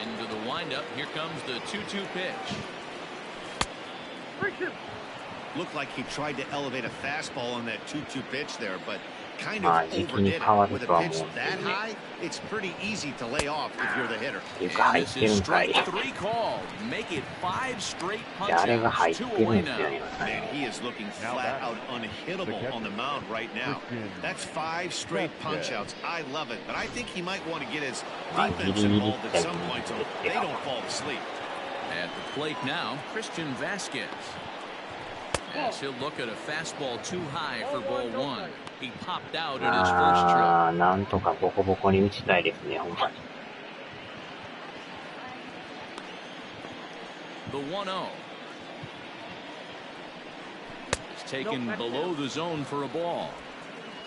Into the windup. Here comes the 2-2 pitch. Looked like he tried to elevate a fastball on that 2-2 pitch there, but kind of overdid it. With a pitch that high, it's pretty easy to lay off if you're the hitter. And this is strike 3 called. Make it 5 straight punch-outs. 2 away now. Man, he is looking flat out unhittable on the mound right now. That's 5 straight punch-outs. I love it, but I think he might want to get his defense involved at some point so they don't fall asleep. At the plate now, Christian Vasquez. As he'll look at a fastball too high for ball 1. He popped out at his first try. なんとかボコボコに打ちたいですね、ほんまに。The 1-0. It's taken below the zone for a ball.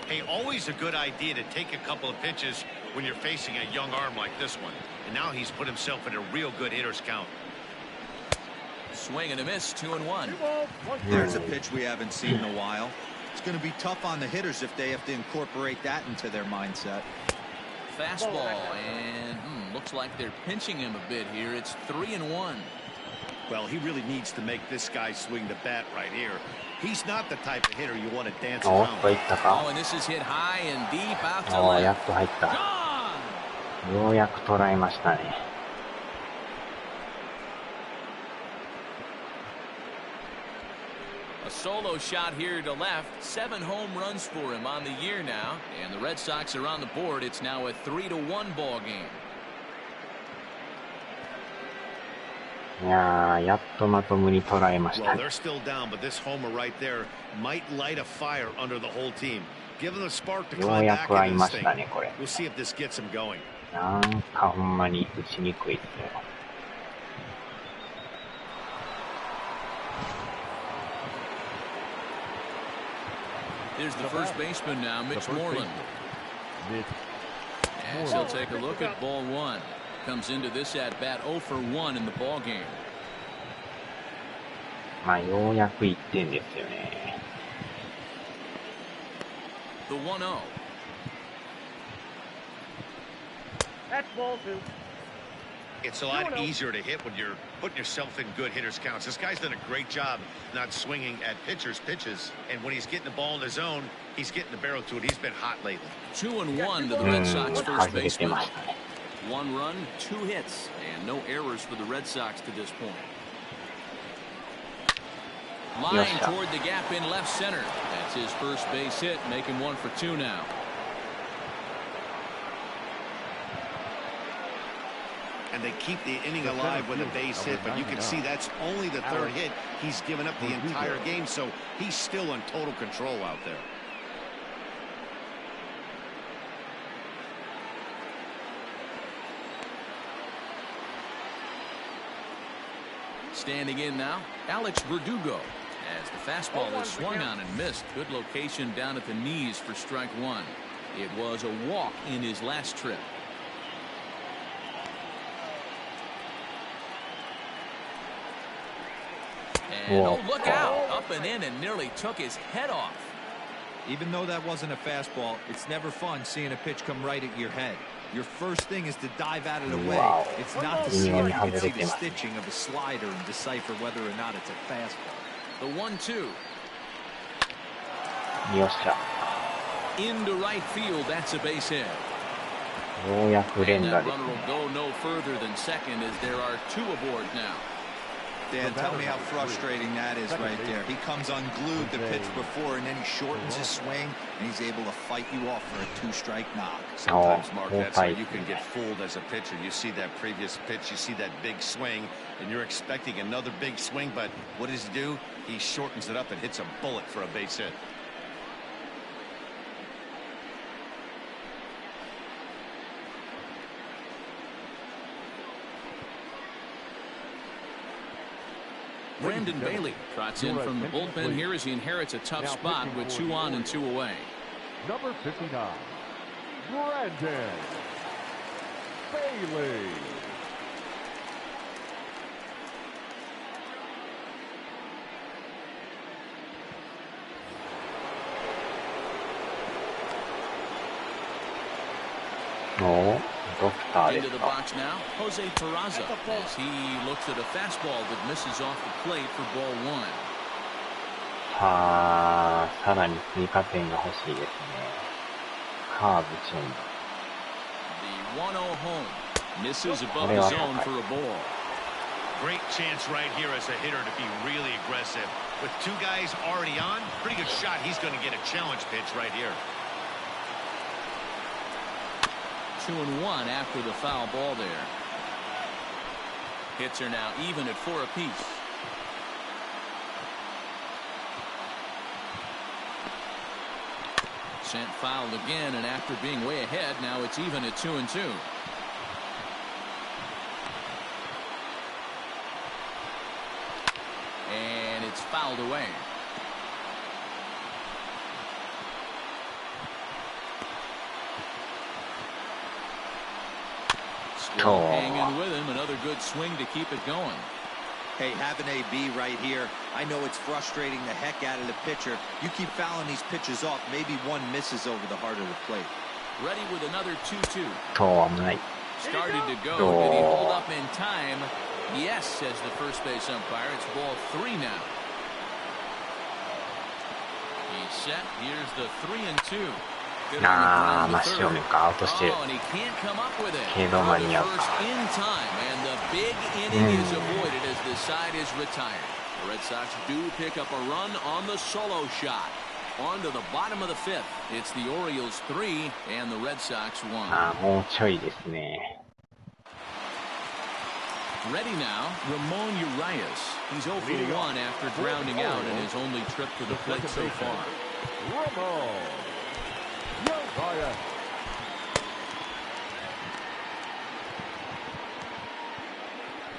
Hey, always a good idea to take a couple of pitches when you're facing a young arm like this one. And now he's put himself in a real good hitter's count. Swing and a miss, 2-1. There's a pitch we haven't seen in a while. It's going to be tough on the hitters if they have to incorporate that into their mindset. Fastball, and looks like they're pinching him a bit here. It's 3-1. Well, he really needs to make this guy swing the bat right here. He's not the type of hitter you want to dance around. Oh, and this is hit high and deep out to left. やっと入った。ようやく捉えましたね。A solo shot here to left. 7 home runs for him on the year now. And the Red Sox are on the board. It's now a 3-1 ball game. いやー、やっとまともに捉えましたね。Well, they're still down, but this homer right there might light a fire under the whole team. Give them a spark to climb back into this thing. We'll see if this gets them going. なんかほんまに打ちにくいですよ。Here's the first baseman now, Mitch Moreland. As he'll take a look at ball 1. Comes into this at bat 0 for 1 in the ball game. まあようやく1点ですよね。The 1-0. That's ball 2. It's a lot easier to hit when you're putting yourself in good hitters counts. This guy's done a great job not swinging at pitchers' pitches, and when he's getting the ball in the zone, he's getting the barrel to it. He's been hot lately. 2-1 to the Red Sox first baseman. 1 run, 2 hits, and no errors for the Red Sox to this point. Line toward the gap in left center. That's his first base hit, making 1 for 2 now. And they keep the inning alive with a base hit, but you can see that's only the 3rd hit he's given up the entire game, so he's still in total control out there. Standing in now, Alex Verdugo. As the fastball was swung on and missed. Good location down at the knees for strike 1. It was a walk in his last trip. And oh, look out. Up and in and nearly took his head off. Even though that wasn't a fastball, it's never fun seeing a pitch come right at your head. Your first thing is to dive out of the way. It's not to see if you can see the stitching of a slider and decipher whether or not it's a fastball. The 1-2. よっしゃ。 Into right field. That's a base hit. ようやく連 And 打 that です runner ね。 will go no further than second as there are 2 aboard now. Dan, tell me how frustrating that is right there. He comes unglued the pitch before, and then he shortens his swing, and he's able to fight you off for a 2-strike knock. Sometimes, Mark, that's how you can get fooled as a pitcher. You see that previous pitch, you see that big swing, and you're expecting another big swing, but what does he do? He shortens it up and hits a bullet for a base hit. Brandon Bailey trots in from the bullpen here as he inherits a tough spot with 2 on and 2 away. Number 59, Brandon Bailey. Into the box now, Jose Peraza, as he looks at a fastball that misses off the plate for ball 1. さあ、さらに追加点が欲しいですね。カーブチェンジ。 The 1-0 home misses above the zone for a ball. Great chance right here as a hitter to be really aggressive. With 2 guys already on, pretty good shot. He's going to get a challenge pitch right here. 2-1 after the foul ball there. Hits are now even at 4 apiece. Sent foul again, and after being way ahead, now it's even at 2-2. And it's fouled away. Still hanging with him. Another good swing to keep it going. Hey, having AB right here, I know it's frustrating the heck out of the pitcher. You keep fouling these pitches off, maybe one misses over the heart of the plate. Ready with another 2-2. とない。 Started to go. Did he hold up in time? Yes, says the first base umpire. It's ball 3 now. He's set. Here's the 3-2. あー、真正面か、アウトしてる。けど間に合うか。The Red Sox do pick up a run on the solo shot. On to the bottom of the fifth. It's the Orioles 3 and the Red Sox 1. もうちょいですね。Ready now, Ramon Urias. He's 0 for 1 after grounding out in his only trip to the plate so far. Ramon Urias.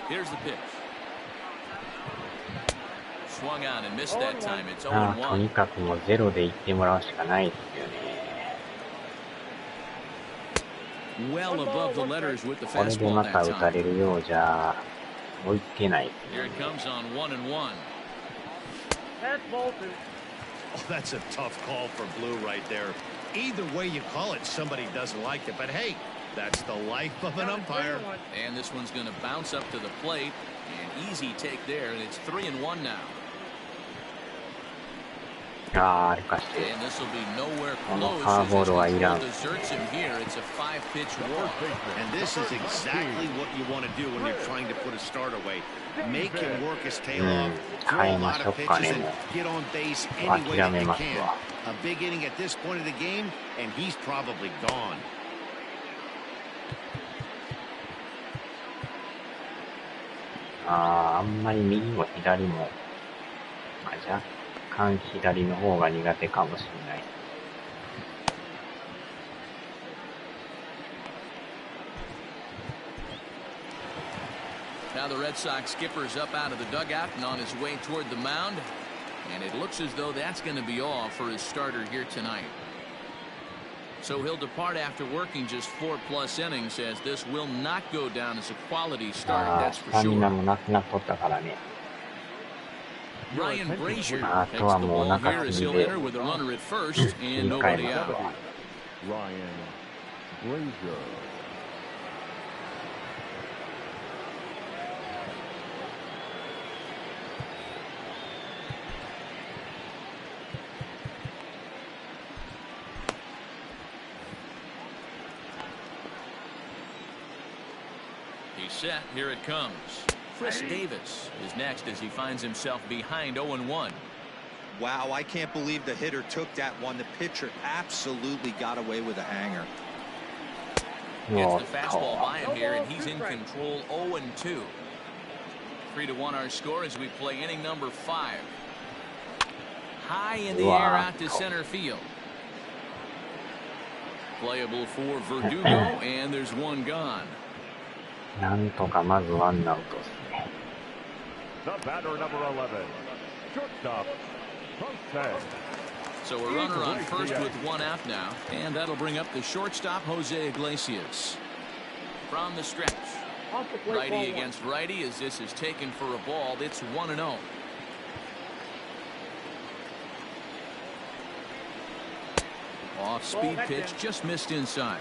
Here's the pitch. Swung on and missed that time. It's と 0-1. にかくもうゼロで行ってもらうしかないですよね。Well above the letters with the これで fastball ま that た打た time. れるようじゃ追いつけないです Here ね。 it comes on 1-1. Fastball to Oh, that's a tough call for Blue right there. Either way you call it, somebody doesn't like it. But hey, that's the life of an umpire. And this one's going to bounce up to the plate. An easy take there, and it's 3-1 now. 歩かして。 And this will be nowhere この close フォア as ボー his ルはいら control ん。 deserts him here. It's a 5-pitch walk. And this is exactly what you want to do when you're trying to put a start away. Make him work his tail off, throw a lot of pitches, and get on base any way that you can. A big inning at this point of the game, and he's probably gone. あんまり右も左も、若干左の方が苦手かもしれない。Now the Red Sox skipper's up out of the dugout and on his way toward the mound. And it looks as though that's going to be all for his starter here tonight. So he'll depart after working just 4+ innings, as this will not go down as a quality start, that's for スタミナ sure. もなくなっとったからね。 Ryan Brazier あ takes とは the もうお ball 腹 here as すぎ he'll で enter with a runner at first 切 and り替え nobody ます out. わ。 Ryan Brazier. He's set. Here it comes. Chris Davis is next as he finds himself behind 0-1. Wow, I can't believe the hitter took that one. The pitcher absolutely got away with a hanger. Gets the fastball by him here, and he's in control 0-2. 3-1 our score as we play inning number 5. High in the air out to center field. Playable for Verdugo, and there's one gone. なんとかまずワンアウトですね。 The batter, number 11, shortstop, Jose. So a runner on first with one out now, and that'll bring up the shortstop, Jose Iglesias. From the stretch, righty against righty as this is taken for a ball. It's 1-0. Off-speed pitch, just missed inside.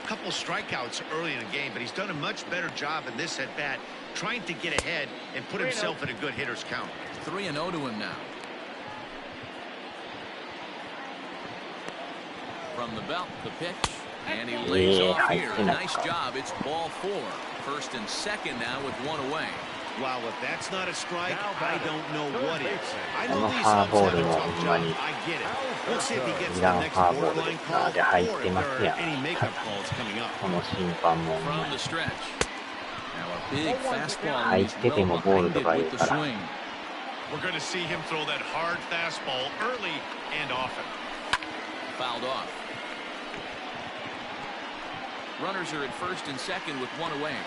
Couple strikeouts early in the game, but he's done a much better job in this at-bat, trying to get ahead and put himself in a good hitter's count. 3-0 to him now. From the belt, the pitch, and he lays off here. Nice job. It's ball 4. First and second now with one away. Wow, if that's not a strike, I don't know what is. I know この these フォア umps ボー have ル a もほ tough んま job. に I get it. We'll see if he gets い the らん next フォアボールで borderline す call が、で入っ or て if ます there や are ん。 any makeup calls coming up. この審判もほんま From に the stretch. Now a big fastball. 入っててもボールとか言う with か the ら。 swing. We're going to see him throw that hard fastball early and often. Fouled off. Runners are at first and second with one away.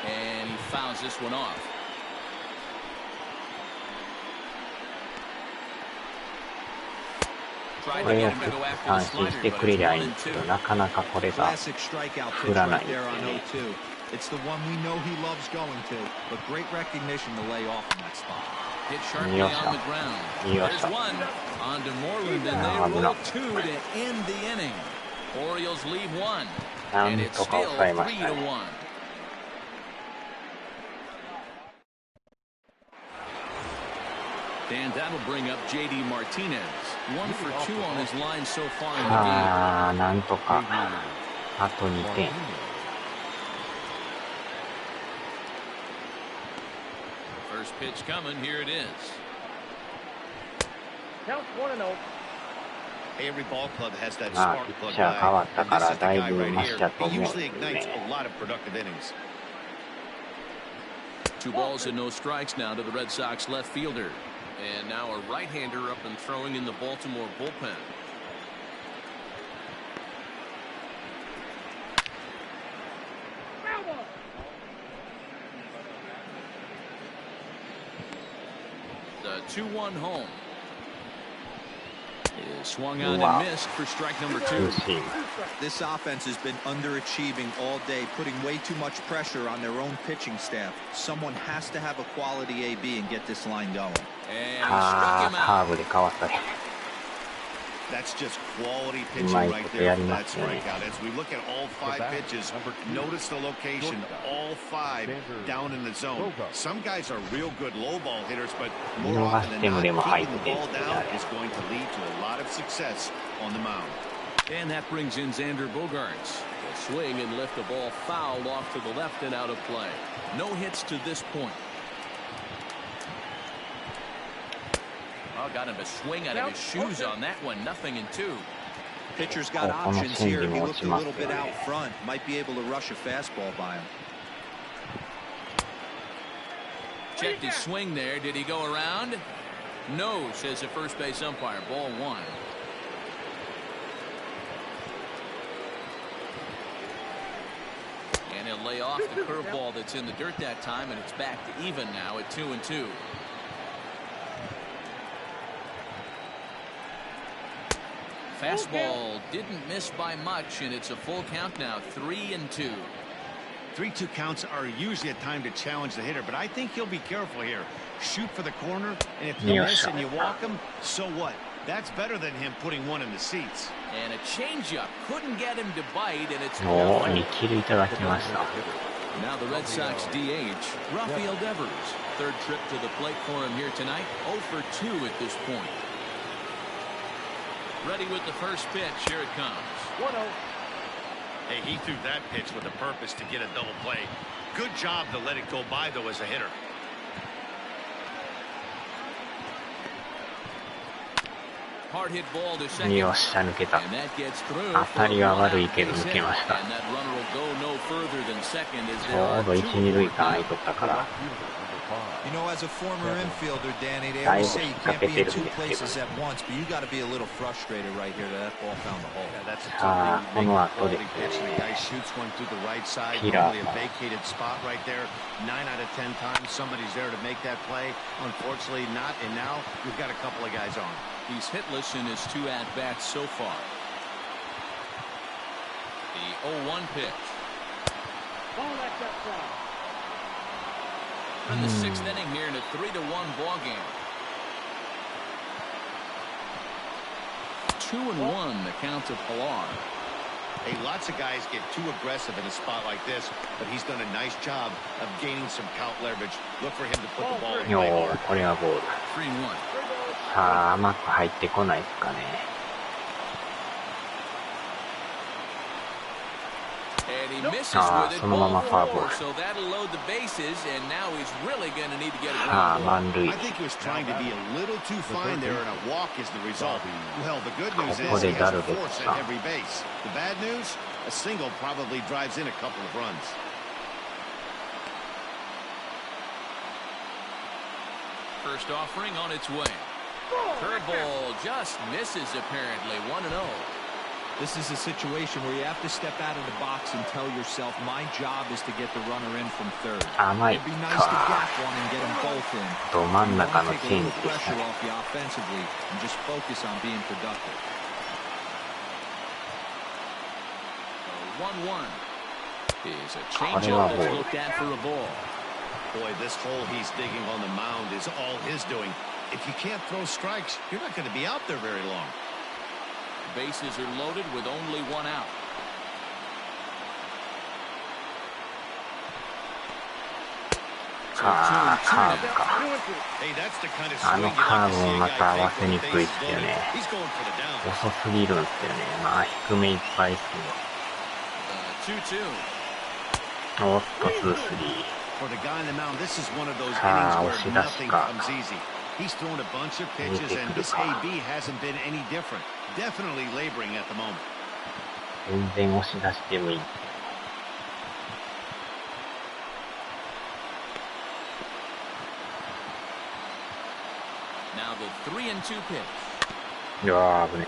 And he fouls this one off. Tried こ to れ get を him to go 安 after 心 the して slider, く but れ it's りゃいい 1 んですけ and ど、 2. なかなかこれが Classic strikeout 振 pitch らない right んで there す on よね。 0-2. It's the one we know he loves going to, but great recognition to lay off in that spot. Hit sharply on the ground. There's one on to Moreland, and they roll 2 to end the inning. Orioles leave 1, な and ん it's とか still 抑えましたね。 3-1. And that'll bring up J.D. Martinez. 1 for 2 on his line so far in the game. ああ、なんとかあと2点。First pitch coming. Here it is. Count 1-0. Every ball club has that まあ spark ピ plug ッチャー変わっ guy, た and か this ら is the だい guy ぶ right マシ here. だと He 思うん usually です ignites ね。 a lot of productive innings. 2 balls and no strikes now to the Red Sox left fielder. And now a right-hander up and throwing in the Baltimore bullpen. The 2-1 home. Is swung on and missed for strike number 2. ツーシーム。 This offense has been underachieving all day, putting way too much pressure on their own pitching staff. Someone has to have a quality AB and get this line going. And he あ struck あ him カ out. ーブで変わったね。 That's just quality pitching Might right be there for adding that up there. strikeout. As we look at all 5 pitches, notice the location, all 5 down in the zone. Some guys are real good low ball hitters, but more often than not, keeping the ball down is going to lead to a lot of success on the mound. And that brings in Xander Bogaerts. A swing and lift the ball fouled off to the left and out of play. No hits to this point. Oh, got him to swing out of his shoes on that one. 0-2. Pitcher's got Oh, options here. He looked a little bit この線にも落ちますよね。 out front. Might be able to rush a fastball by him. Checked his swing there. Did he go around? No, says the first base umpire. Ball 1. And he'll lay off the curveball that's in the dirt that time, and it's back to even now at 2-2. Fastball didn't miss by much, and it's a full count now, 3-2. 3-2 counts are usually a time to challenge the hitter, but I think he'll be careful here. Shoot for the corner, and if you miss and you walk him, so what? That's better than him putting one in the seats. And a changeup couldn't get him to bite, and it's おお、2キルいただきました。 now the Red Sox DH, Rafael Devers. Third trip to the plate for him here tonight. 0-2 at this point. Ready with the first pitch. Here it comes. 1-0. Hey, he threw that pitch with a purpose to get a double play. Good job to let it go by, though, as a hitter. Hard hit ball to second. よっしゃ、抜けた。 And that gets through. 当たりは悪いけど抜けました。 And that runner will go no further than second as ち there ょ are うど two 1、2塁 more 間空い down. とったから。 You know, as a former infielder, Danny, they だい always ぶ say 引 you っ掛 can't け be て in る two んですけど places at once, but you got to be a little frustrated right here that ball found the hole. Yeah, that's a さあ、こ totally の後で quality す pitch. よ The guy ね。 shoots one through the right side, Kira. normally a vacated spot right there. 9 out of 10 times, somebody's there to make that play. Unfortunately, not. And now we've got a couple of guys on. He's hitless in his 2 at-bats so far. The 0-1 pitch. Ball left up front. In the 6th inning here in a 3-1 ball game. 2-1 the count to Pilar. Hey, lots of guys get too aggressive in a spot like this, but he's done a nice job of gaining some count leverage. Look for him to put the ball in よ play ー、 more. これはボール。 3-1. さあ、甘く入ってこないですかね。 And he misses ああ、 with it. そのまま Ball フォアボー 4. ル。 So that'll load the bases, and now he's really going to need to get a さあ、 ground ball. 満塁。 I think he was trying to be a little too fine there, and a walk is the result. Well, the good news is ここで he ダ has ル a で force した。 at every base. The bad news, a single probably drives in a couple of runs. First offering on its way. Curveball just misses apparently. 1-0. This is a situation where you have to step out of the box and tell yourself, my job is to get the runner in from third. 甘い It'd be nice to か。 gap one and get them both in. ど真ん You 中 want の to チ take ェ a ン little ジでした pressure ね。 off you offensively and just focus on being productive. 1-1 is a これは changeup ボー that's ル。 looked at for a ball. Boy, this hole he's digging on the mound is all his doing. If you can't throw strikes, you're not going to be out there very long. Bases are loaded with only 1 out. So ああ、 2-2 カーブ now. か。 Hey, that's the kind of あ swing の you カー like to ブ see も a ま guy た合 take わせ when に the くい base っ is すよ loaded. ね。 He's going for the down. 遅すぎるんですよね。まあ、低めいっぱいっす 2-2. ね。おっと、2、3。For the guy on the mound, this is one of those innings Ah, where oshirashi nothing ka. comes easy. He's thrown a bunch of pitches, and this AB hasn't been any different. Definitely laboring at the moment. 全然押し出してもいい。Now the 3-2 pitch. いやー、危ね。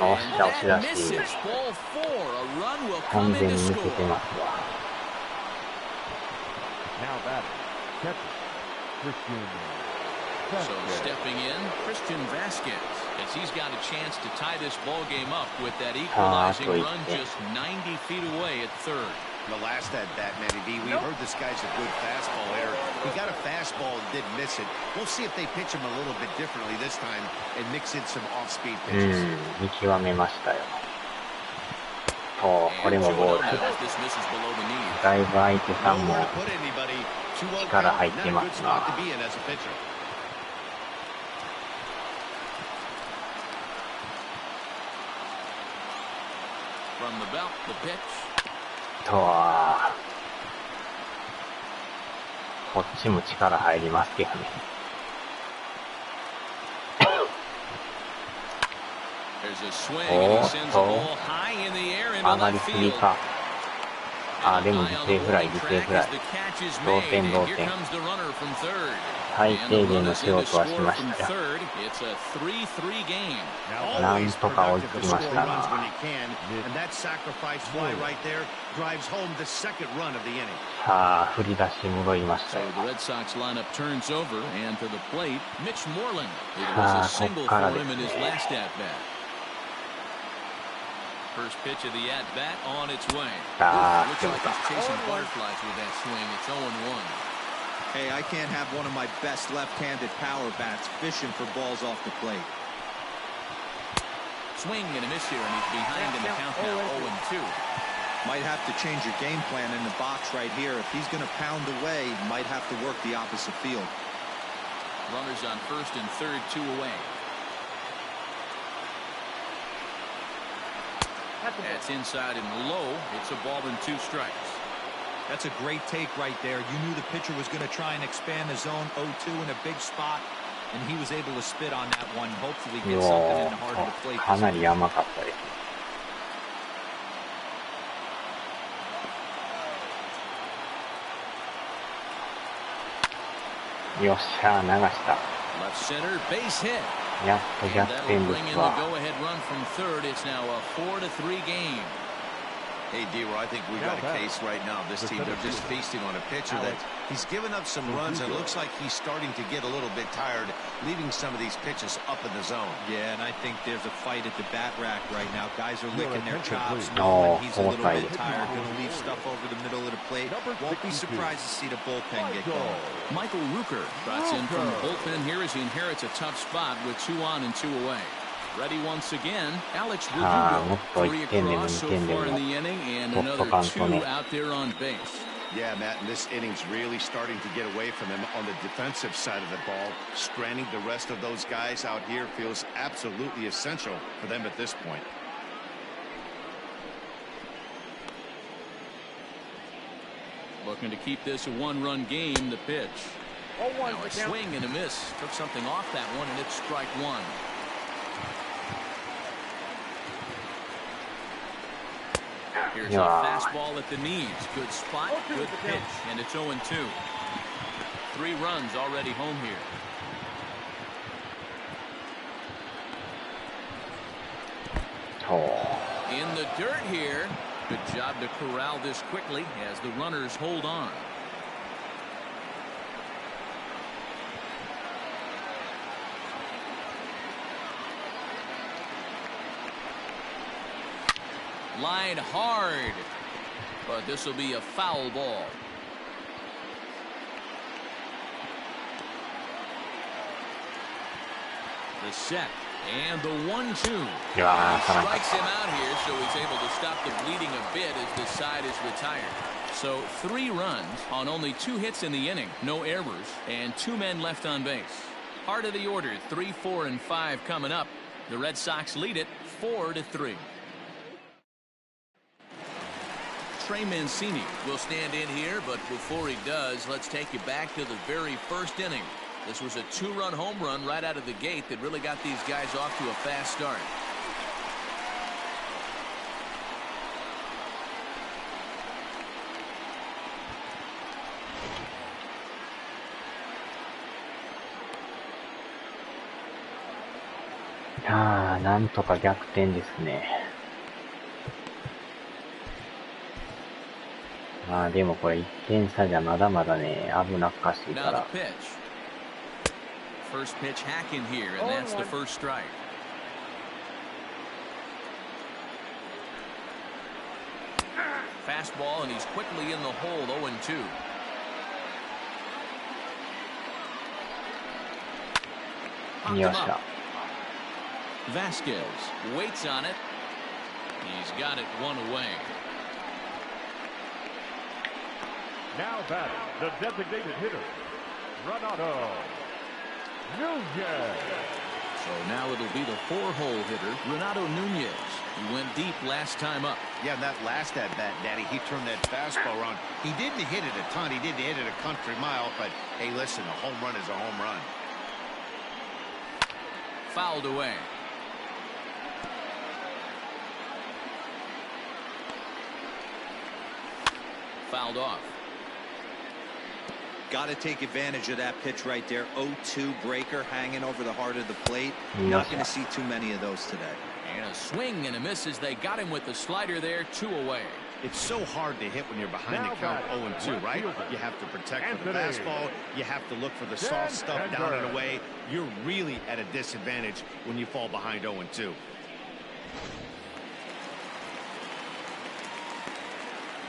おっしゃ、押し出し。完全に抜けてますわ。So stepping in, Christian Vasquez, as he's got a chance to tie this ball game up with that equalizing run just 90 feet away at third. The last at bat, Manny B, we heard this guy's a good fastball hitter. He got a fastball and did miss it. We'll see if they pitch him a little bit differently this time and mix in some off-speed pitches. 見極めましたよ。おー、これもボール。だいぶ相手さんも力入ってますな。From the belt, the pitch. とはこっちも力入りますけどね。おーっと上がりすぎか。あ、でも犠牲フライ、犠牲フライ。同点同点。最低限の仕事はしましたよ。なんとか追いつきましたな。さあ、振り出し戻りましたよ。さあ、こっからですね。First pitch of the at bat on its way. Looks like he's chasing butterflies with that swing. It's 0-1. Hey, I can't have one of my best left-handed power bats fishing for balls off the plate. Swing and a miss here, and he's behind in the count now. 0-2. Might have to change your game plan in the box right here. If he's going to pound away, might have to work the opposite field. Runners on first and third, 2 away. That's inside and low. It's a ball and 2 strikes. That's a great take right there. You knew the pitcher was going to try and expand the zone. 0-2 in a big spot, and he was able to spit on that one. Hopefully get something in the heart of the plate. かなり甘かったです。よっしゃ、流した。 Left center base hit. やっと逆転ですわ。 It's now a 4-3 game. Hey, D-Roy, I think we've got a case right now. This team, they're just feasting on a pitcher that he's given up some runs, and it looks like he's starting to get a little bit tired, leaving some of these pitches up in the zone. Yeah, and I think there's a fight at the bat rack right now. Guys are licking their chops, knowing he's a little bit tired, going to leave stuff over the middle of the plate. Won't be surprised to see the bullpen get going. Michael Rucker trots in from the bullpen here as he inherits a tough spot with 2 on and 2 away. Ready once again, Alex Verdugo. 3 across so far in the inning, and another 2 out there on base. Yeah, Matt, and this inning's really starting to get away from him on the defensive side of the ball. Stranding the rest of those guys out here feels absolutely essential for them at this point. Looking to keep this a 1-run game, the pitch. Now a swing and a miss. Took something off that one, and it's strike 1. Here's a fastball at the knees. Good spot, good pitch, and it's 0-2. 3 runs already home here. In the dirt here. Good job to corral this quickly as the runners hold on. Line hard, but this will be a foul ball. The set. And the 1-2. Yeah, strikes him out here, so he's able to stop the bleeding a bit as this side is retired. So 3 runs on only 2 hits in the inning, no errors, and 2 men left on base. Heart of the order, 3, 4, and 5 coming up. The Red Sox lead it 4-3. Trey Mancini will stand in here, but before he does, let's take you back to the very first inning. This was a 2-run home run right out of the gate that really got these guys off to a fast start. Ah, なんとか逆転ですね。まあでもこれ1点差じゃまだまだね、危なっかしいから。First pitch hack in here, and that's the first strike. Fastball, and he's quickly in the hole, 0-2. Vasquez waits on it. He's got it 1 away. Now batting, the designated hitter, Renato Nunez. So now it'll be the 4-hole hitter, Renato Nunez. He went deep last time up. Yeah, that last at-bat, Daddy, he turned that fastball around. He didn't hit it a ton. He didn't hit it a country mile, but hey, listen, a home run is a home run. Fouled away. Fouled off. Got to take advantage of that pitch right there. 0-2 breaker hanging over the heart of the plate. Yes. Not going to see too many of those today. And a swing and a miss as they got him with the slider there, 2 away. It's so hard to hit when you're behind the count 0-2, right? You have to protect for the fastball. You have to look for the soft stuff down and away. You're really at a disadvantage when you fall behind 0-2.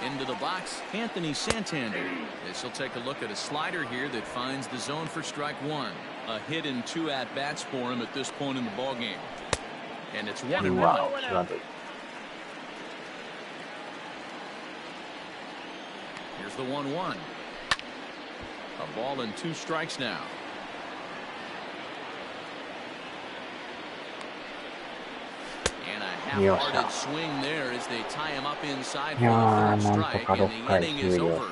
Into the box, Anthony Santander. This will take a look at a slider here that finds the zone for strike 1. A hit and 2 at-bats for him at this point in the ballgame. And it's 1-1. Wow. Here's the 1-1. A ball and 2 strikes now. And a half-hearted swing there as they tie him up inside for the 3rd strike, and the inning is over.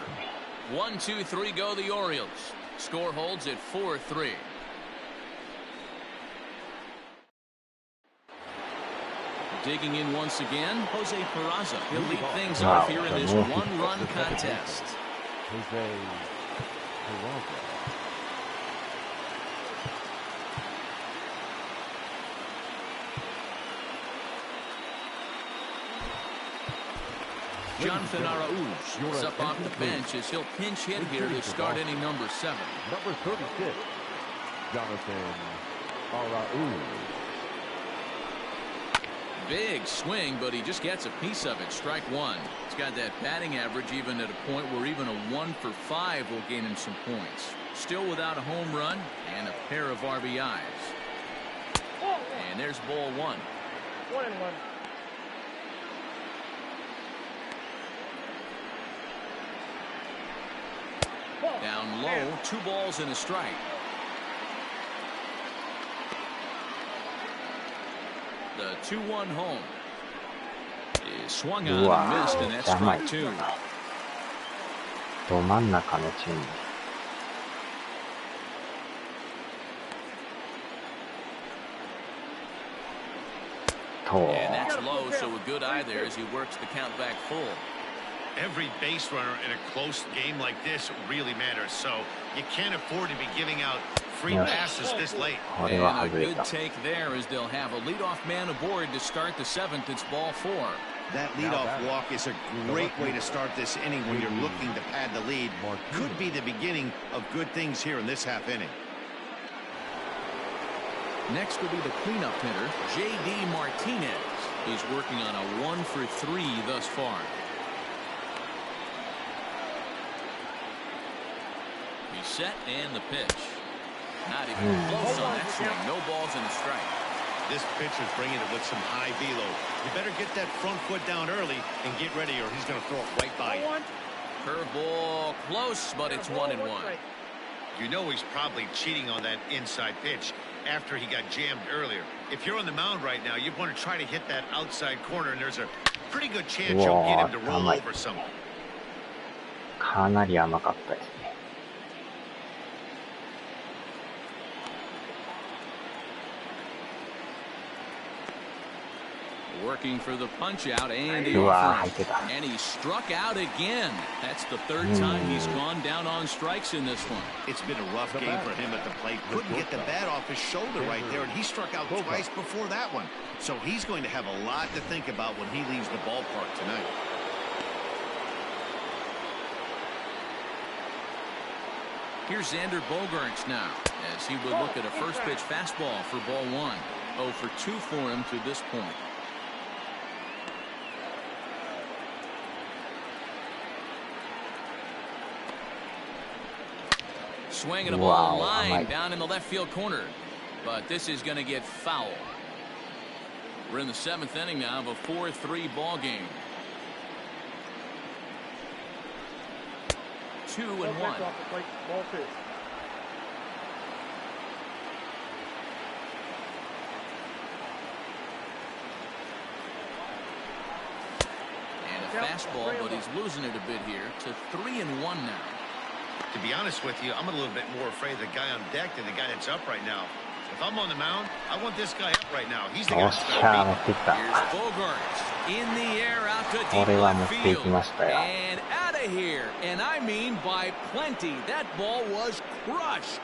1, 2, 3 go the Orioles. Score holds at 4-3. Digging in once again, Jose Peraza. He'll lead things off here in this 1-run contest. Jose Peraza. Jonathan Araújo is up off the bench as he'll pinch hit here to start inning number 7. Number 36, Jonathan Araújo. Big swing, but he just gets a piece of it. Strike 1. He's got that batting average even at a point where even a 1 for 5 will gain him some points. Still without a home run and a pair of RBIs. And there's ball 1. 1-1. Down low, 2 balls and a strike. The 2-1 home is swung on and missed, and that's strike 2. ど真ん中のチーム。And that's low, so a good eye there as he works the count back full. Every base runner in a close game like this really matters, so you can't afford to be giving out free passes this late. And a good take there as they'll have a leadoff man aboard to start the 7th. It's ball 4. That leadoff walk is a great way to start this inning when you're looking to pad the lead. Could be the beginning of good things here in this half inning. Next will be the cleanup hitter, J.D. Martinez. He's working on a 1 for 3 thus far. He's set and the pitch. Not even close on that swing. No balls and a strike. This pitcher's bringing it with some high velo. You better get that front foot down early and get ready, or he's going to throw it right by you. Curveball close, but it's 1-1. You know he's probably cheating on that inside pitch after he got jammed earlier. If you're on the mound right now, you want to try to hit that outside corner, and there's a pretty good chance you'll get him to roll over someone. かなり甘かったですね。Working for the punch out and he struck out again. That's the third time he's gone down on strikes in this one. It's been a rough game for him at the plate. Couldn't get the bat off his shoulder right there, and he struck out twice before that one. So he's going to have a lot to think about when he leaves the ballpark tonight. Here's Xander Bogaerts now, as he would look at a first pitch fastball for ball 1. 0 for 2 for him to this point. Swinging a ball line down in the left field corner, but this is going to get foul. We're in the 7th inning now of a 4-3 ball game. 2-1. And a fastball, but he's losing it a bit here to 3-1 now. To be honest with you, I'm a little bit more afraid of the guy on deck than the guy that's up right now. If I'm on the mound, I want this guy up right now. He's the guy that's going to beat. Here's Bogaerts in the air out to deep left field and out of here. And I mean by plenty. That ball was crushed.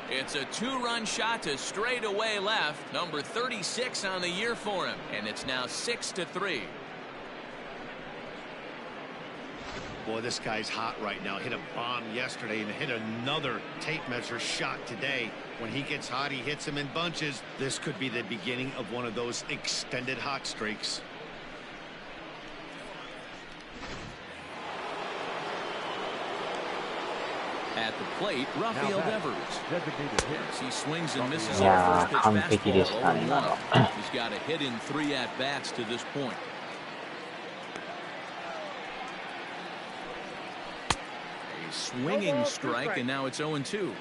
It's a 2-run shot to straightaway left. Number 36 on the year for him, and it's now 6-3. Boy, this guy's hot right now. Hit a bomb yesterday and hit another tape measure shot today. When he gets hot, he hits them in bunches. This could be the beginning of one of those extended hot streaks. At the plate, Rafael Devers. He swings and misses our first pitch fastball. He's got a hit in 3 at-bats to this point. Swinging strike, and now it's 0-2.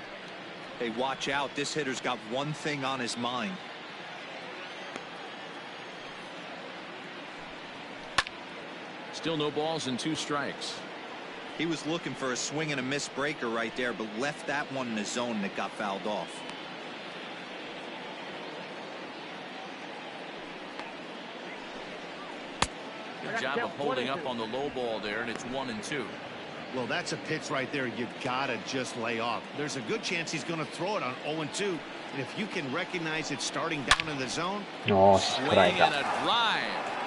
Hey, watch out. This hitter's got one thing on his mind. Still no balls and 2 strikes. He was looking for a swing and a miss breaker right there, but left that one in the zone that got fouled off. Good job of holding up on the low ball there, and it's 1-2. Well, that's a pitch right there you gotta just lay off. There's a good chance he's going to throw it on 0-2, and if you can recognize it starting down in the zone. Swing and a drive.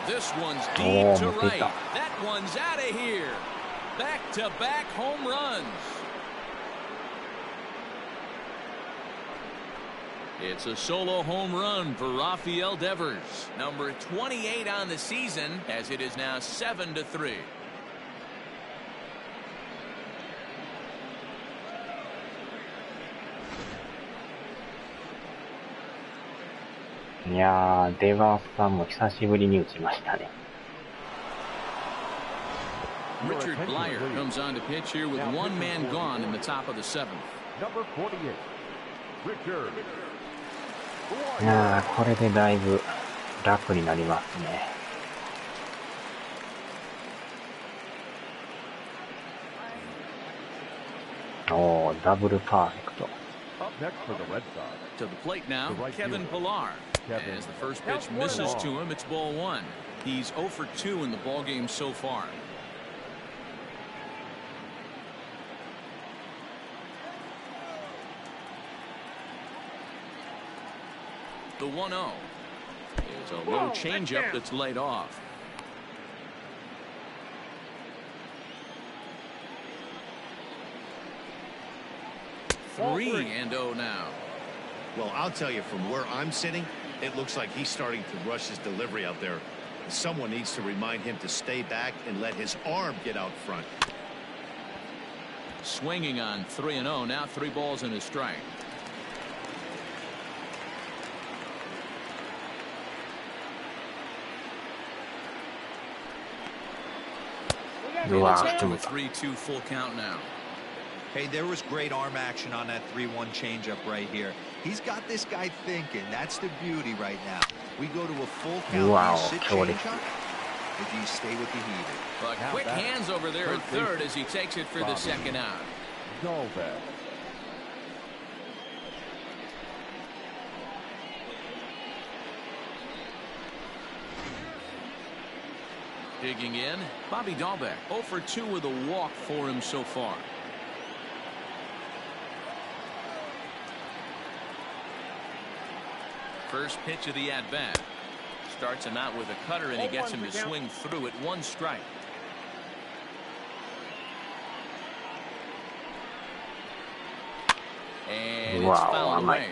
This one's deep to right. That one's out of here. Back-to-back home runs. It's a solo home run for Rafael Devers, number 28 on the season, as it is now 7-3.いやー、デバースさんも久しぶりに打ちましたね。Richard Blyer comes on to pitch here with 1 man gone in the top of the 7th. Number 48, Richard. いやー、これでだいぶ楽になりますね。おー、ダブルパーフェクト。To the plate now, Kevin Pillar. As the first pitch misses to him, it's ball 1. He's 0 for 2 in the ball game so far. The 1-0 is a low changeup that's laid off. 3-0 now. Well, I'll tell you, from where I'm sitting, it looks like he's starting to rush his delivery out there. Someone needs to remind him to stay back and let his arm get out front. Swinging on 3-0. Now 3 balls and a strike. うわー、 to a 3-2 full count now. Hey, there was great arm action on that 3-1 changeup right here. He's got this guy thinking. That's the beauty right now. We go to a full count. Wow, Do you sit changeup, or do you stay with the heater? But quick hands over there at third as he takes it for the second out. Digging in, Bobby Dahlbeck. 0 for 2 with a walk for him so far. First pitch of the at-bat. Starts him out with a cutter, and he gets him to swing through at 1 strike. And it's fouled away.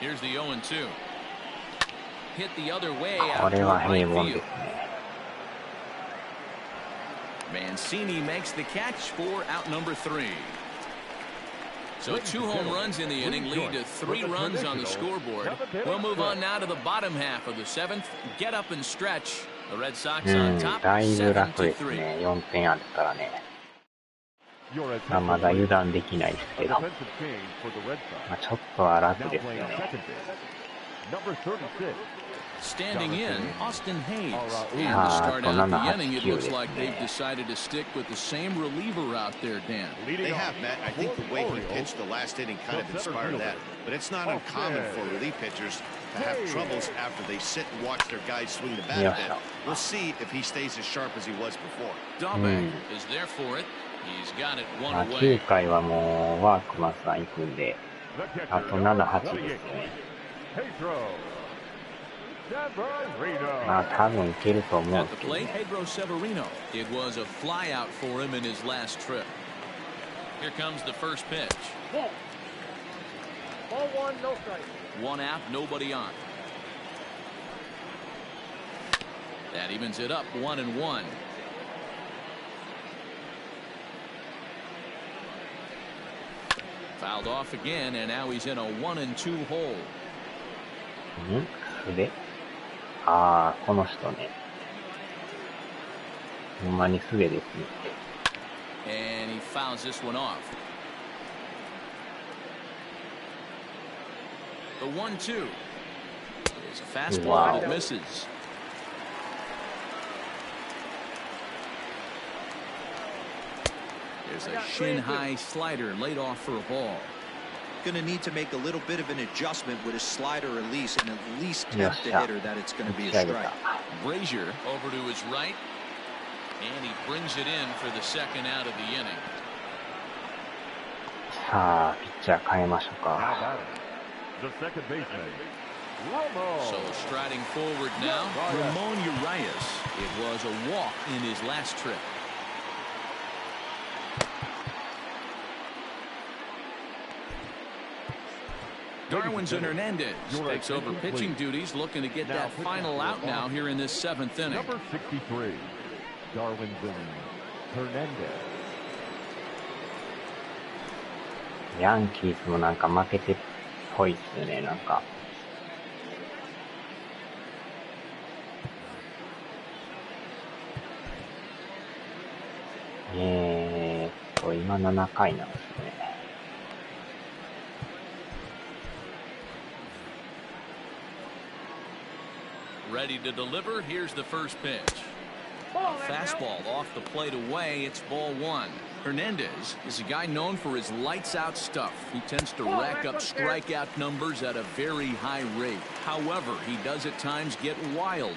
Here's the 0-2. Hit the other way out to right field. Mancini makes the catch for out number 3. So 2 home runs in the inning lead to 3 runs on the scoreboard. We'll move on now to the bottom half of the 7th. Get up and stretch. The Red Sox on top, 7-3. 4点あったらね。まだ油断できないですけど、ちょっとは楽ですよね。Standing in, Austin Hayes. And to start out the inning, it looks like they've decided to stick with the same reliever out there, Dan. They have, Matt. I think the way he pitched the last inning kind of inspired that. But it's not uncommon for relief pitchers to have troubles after they sit and watch their guys swing the bat a bit. We'll see if he stays as sharp as he was before. Dahlbeck is there for it. He's got it 1 away. 9回はもうワークマンさん行くんで、あと7、8ですね。まあ多分いけると思うんですけどね。Pedro Severino. It was a fly out for him in his last trip. Here comes the first pitch. Ball 1, no strike. 1 out, nobody on. That evens it up 1-1. Fouled off again, and now he's in a 1-2 hole. 素手？ああ、この人ね。ほんまに素手ですね。And he fouls this one off. The 1-2. It's a fastball that misses. There's a shin-high slider laid off for a ball. Going to need to make a little bit of an adjustment with his slider release and at least tempt the hitter that it's going to be a strike. Brazier over to his right, and he brings it in for the second out of the inning. さあ、ピッチャー変えましょうか。So striding forward now, Ramon Urias. It was a walk in his last trip. Darwinzon Hernandez takes over pitching duties, looking to get that final out now here in this 7th inning. Number 63, Darwinzon Hernandez. ヤンキースもなんか負けてっぽいっすよね、なんか。今7回なんですね。Ready to deliver. Here's the first pitch. A fastball off the plate away. It's ball 1. Hernandez is a guy known for his lights-out stuff. He tends to rack up strikeout numbers at a very high rate. However, he does at times get wild.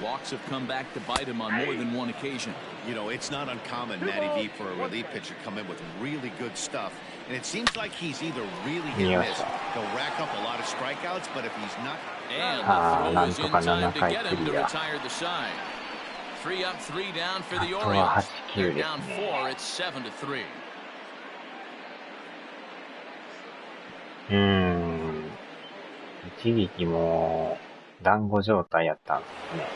Walks have come back to bite him on more than one occasion. You know, it's not uncommon, Matty V, for a relief pitcher to come in with really good stuff. And it seems like he's either really hit or miss. He'll rack up a lot of strikeouts, but if he's not... And the throw is in time to get him to retire the side. 3 up, 3 down for the Orioles. They're down 4. It's 7-3. 一撃も団子状態やったんですね。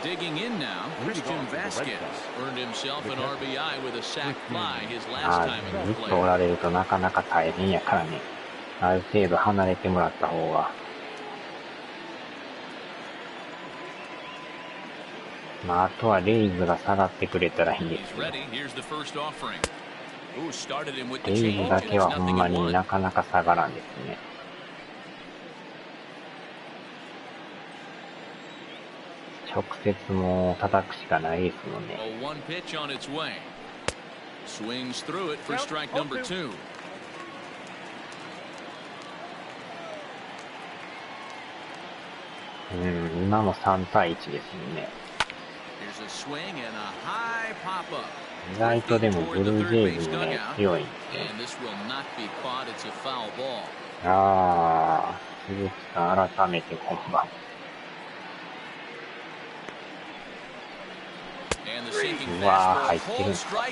Digging in now, Christian Vasquez earned himself an RBI with a sac fly his last time in the play. ずっとおられるとなかなか大変やからね。ある程度離れてもらった方が。まあ、あとはレイズが下がってくれたらいいんですけど。レイズだけはほんまになかなか下がらんですね。直接もう叩くしかないですもんね。今も3対1ですもんね。意外とでもブルージェイズもね、強いんですね。ああ、鈴木さん改めてこんばん。うわー、入ってるんですか。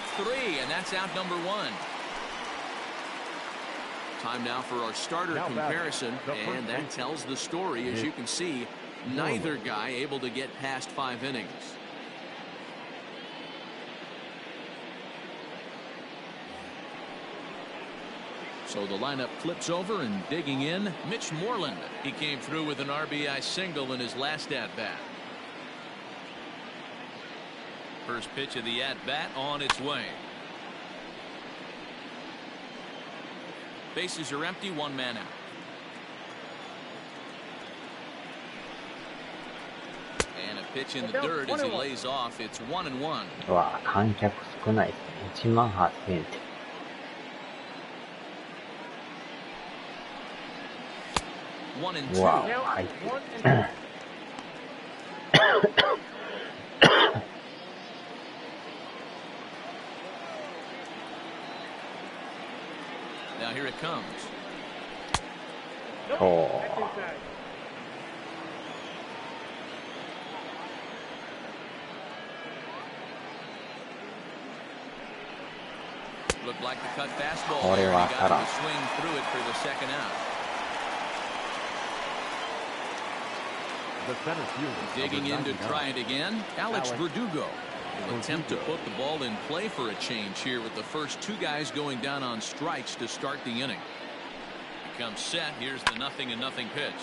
Time now for our starter comparison, and that tells the story. As you can see, neither guy able to get past 5 innings. So the lineup flips over, and digging in, Mitch Moreland. He came through with an RBI single in his last at-bat. First pitch of the at-bat on its way. Bases are empty, 1 man out. And a pitch in the dirt as he lays off. It's 1-1. うわ、観客少ないですね。18,000って。うわ、入ってる。Now here it comes. Oh. Looked like the cut fastball. He got him to swing through it for the second out. Digging in to try it again. Alex Verdugo will attempt to put the ball in play for a change here with the first 2 guys going down on strikes to start the inning. He comes set. Here's the 0-0 pitch.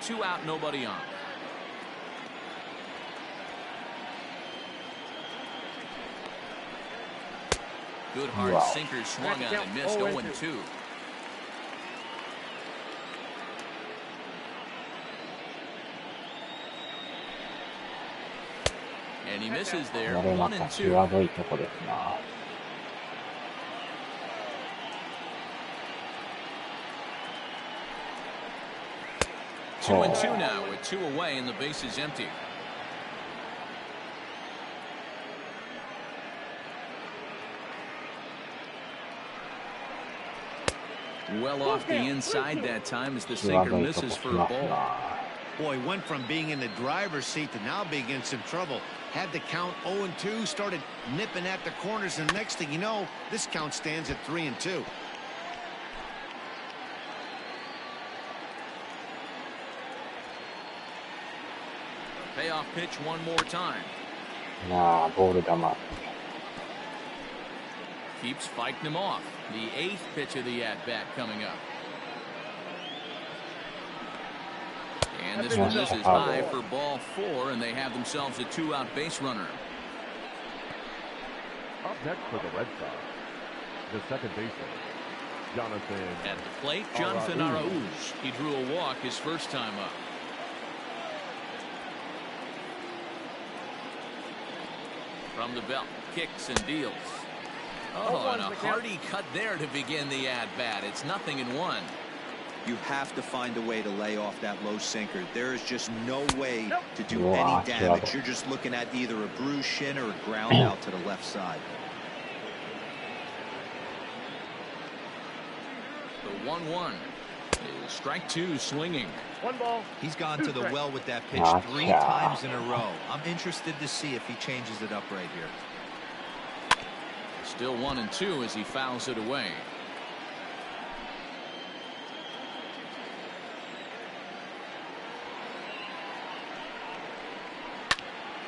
Two out, nobody on. Good hard sinker swung on and missed. 0-2. And he misses there. 際どいとこですな。2-2 now with 2 away and the base is empty. Well off the inside that time as the sinker misses for a ball. Boy, went from being in the driver's seat to now being in some trouble. Had the count 0-2, started nipping at the corners, and next thing you know, this count stands at 3-2. Payoff pitch one more time. Keeps fighting him off. The 8th pitch of the at-bat coming up. And this one misses high for ball 4, and they have themselves a 2-out base runner. Up next for the Red Sox, the second baseman, Jonathan. At the plate, Jonathan Arauz. He drew a walk his first time up. From the belt, kicks and deals. Oh, and a hearty cut there to begin the at-bat. It's 0-1. You have to find a way to lay off that low sinker. There is just no way to do any damage. You're just looking at either a bruised shin or a ground out to the left side. The 1-1 is strike 2 swinging. 1 ball. He's gone to the well with that pitch 3 times in a row. I'm interested to see if he changes it up right here. Still 1-2 as he fouls it away.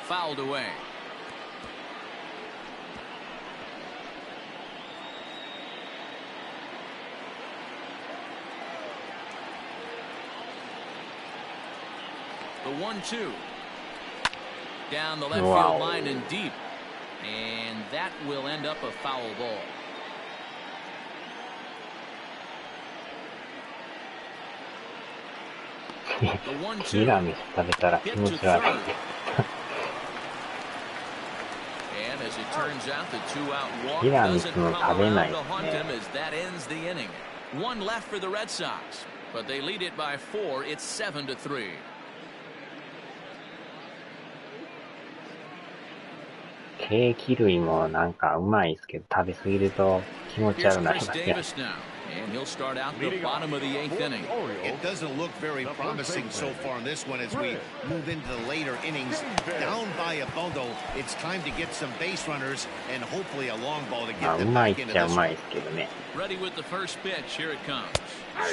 Fouled away. The 1-2. Down the left field line and deep. And that will end up a foul ball. The 1-2. ティラミス食べたら気持ち悪い。And as it turns out, the 2-out walk ティラミス doesn't も come 食べない around で to す hunt ね。 him as that ends the inning. One left for the Red Sox, but they lead it by 4. It's 7-3. ケーキ類もなんかうまいですけど、食べ過ぎると気持ち Here's 悪くなり Chris ますね。 Davis now, and he'll start out the bottom of the 8th inning. It doesn't look very promising so far in this one as we move into the later innings. Down by a bundle, it's time to get some base runners and hopefully a long ball to まあ get う them まいっ back into ちゃう this まい one. ですけどね。Ready with the first pitch. Here it comes.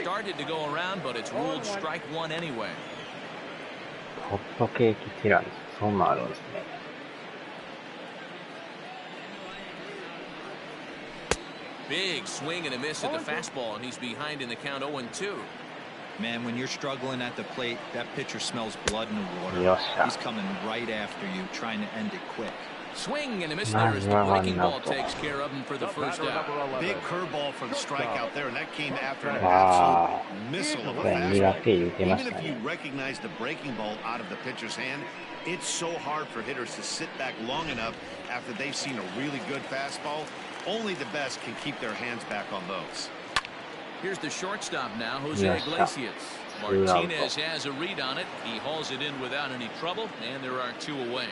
Started to go around, but it's ruled strike one anyway. ホットケーキティラミス、そんなんあるんですね。Big swing and a miss at the fastball, and he's behind in the count 0-2. Man, when you're struggling at the plate, that pitcher smells blood in the water. よっしゃ。 He's coming right after you, trying to end it quick. Swing and a miss there as the breaking ball takes care of him for the first out. Big curveball for the strikeout there, and that came after an わ absolute missile of a これ fastball. 苦手言ってまし Even た if you ね。 recognize the breaking ball out of the pitcher's hand, it's so hard for hitters to sit back long enough after they've seen a really good fastball. Only the best can keep their hands back on those. Here's the shortstop now, Jose Yes, sir. Iglesias. Two out. Martinez has a read on it. He hauls it in without any trouble, and there are 2 away.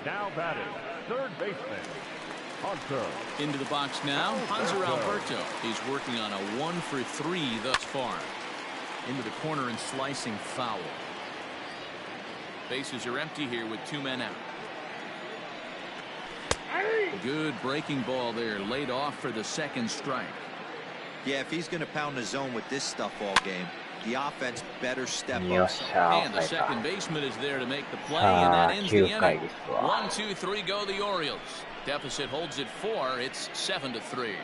Now batting, third baseman, Hunter. Into the box now, Hanser Alberto. He's working on a 1-for-3 thus far. Into the corner and slicing foul. Bases are empty here with 2 men out. Good breaking ball there, laid off for the second strike. Yeah, if he's going to pound the zone with this stuff all game, the offense better step よ up. っしゃ、 And the 抑えた。 second baseman is there to make the play, さ and あ、 that ends the 9回 inning. ですわ。 1, 2, 3 go the Orioles. Deficit holds at 4. It's 7-3.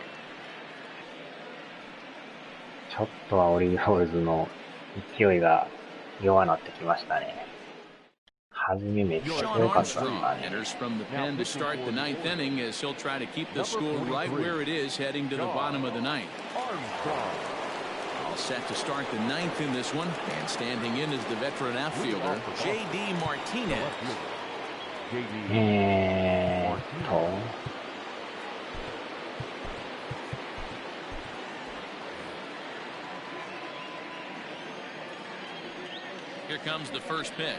ちょっとはオリオールズの勢いが弱なってきましたね。初めめっちゃ Sean 強かったん Armstrong だね。 enters from the pen to start the 9th inning as he'll try to keep the score right where it is heading to the bottom of the 9th. All set to start the 9th in this one, and standing in is the veteran outfielder J.D. Martinez. と、 Here comes the first pitch.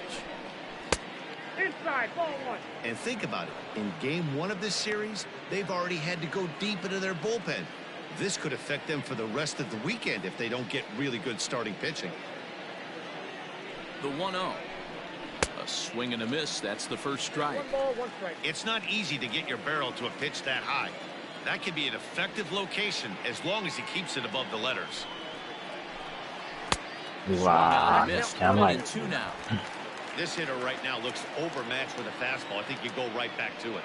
Inside, ball 1. And think about it. In game 1 of this series, they've already had to go deep into their bullpen. This could affect them for the rest of the weekend if they don't get really good starting pitching. The 1-0. A swing and a miss. That's the first strike. 1 ball, 1 strike. It's not easy to get your barrel to a pitch that high. That can be an effective location as long as he keeps it above the letters. うわ Swung out and ー、めっ missed. ちゃ甘 1 い。 and 2 now. This hitter right now looks overmatched with a fastball. I think you go right back to it.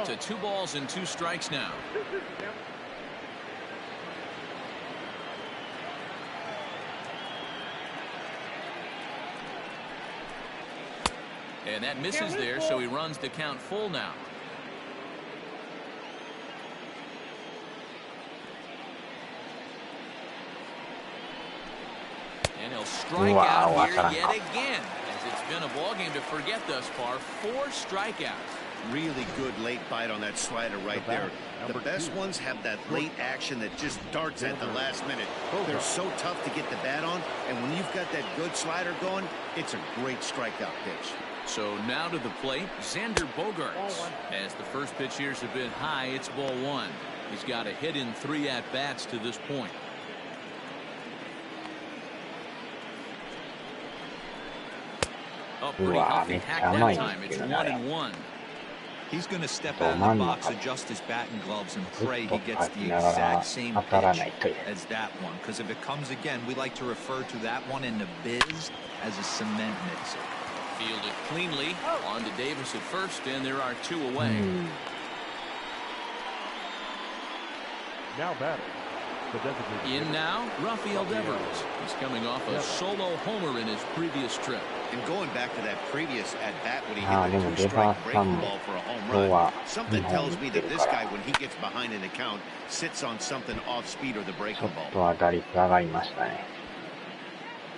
To 2 balls and 2 strikes now. And that misses there, so he runs the count full now. And he'll strike Wow, out here wow. yet again, as it's been a ballgame to forget thus far. 4 strikeouts. Really good late bite on that slider right there. The best ones have that late action that just darts at the last minute. They're so tough to get the bat on, and when you've got that good slider going, it's a great strikeout pitch. So now to the plate, Xander Bogaerts. As the first pitch here's a bit high, it's ball 1. He's got a hit in 3 at-bats to this point. Oh, pretty Wow, healthy it's hack that amazing. time. It's 1-1. He's going to step out of the box, adjust his batting gloves, and pray he gets the ずっと書きながら exact same 当たらない pitch という。 as that one. Because if it comes again, we like to refer to that one in the biz as a cement mixer. Fielded cleanly. On to Davis at first, and there are 2 away. Now batting. The designated In now, Rafael Devers. He's coming off a solo homer in his previous trip. And going back to that previous at-bat when he hit the two-strike breaking ball for a home run, something tells me that this guy, when he gets behind an account, sits on something off-speed or the breaking ball. ちょっと打率上がりましたね。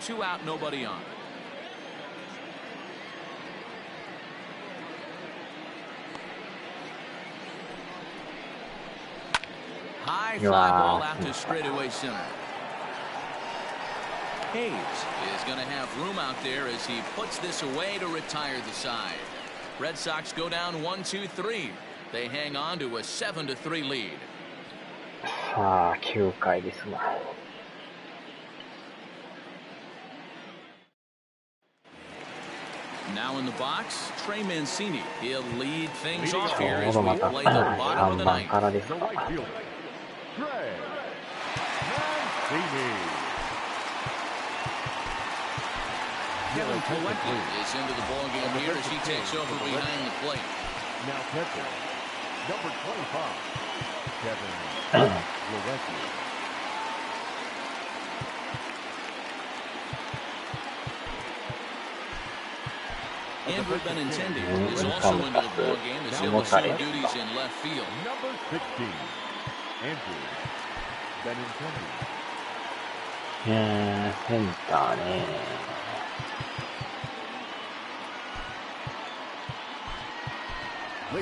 Two out, nobody on. High fly ball out to straightaway center. Hayes is going to have room out there as he puts this away to retire the side. Red Sox go down 1-2-3. They hang on to a 7-3 lead. さあ、9回ですな。Now in the box, Trey Mancini. He'll lead things off here as we play the bottom of the ninth. the right fielder, Trey Mancini. Kevin Kolecki is into the ballgame here as he takes over behind the plate. Now catcher, number 25, Kevin Kolecki. Andrew Benintendi is also into the ballgame as he'll assume duties in left field. Number 16, Andrew Benintendi. センターね。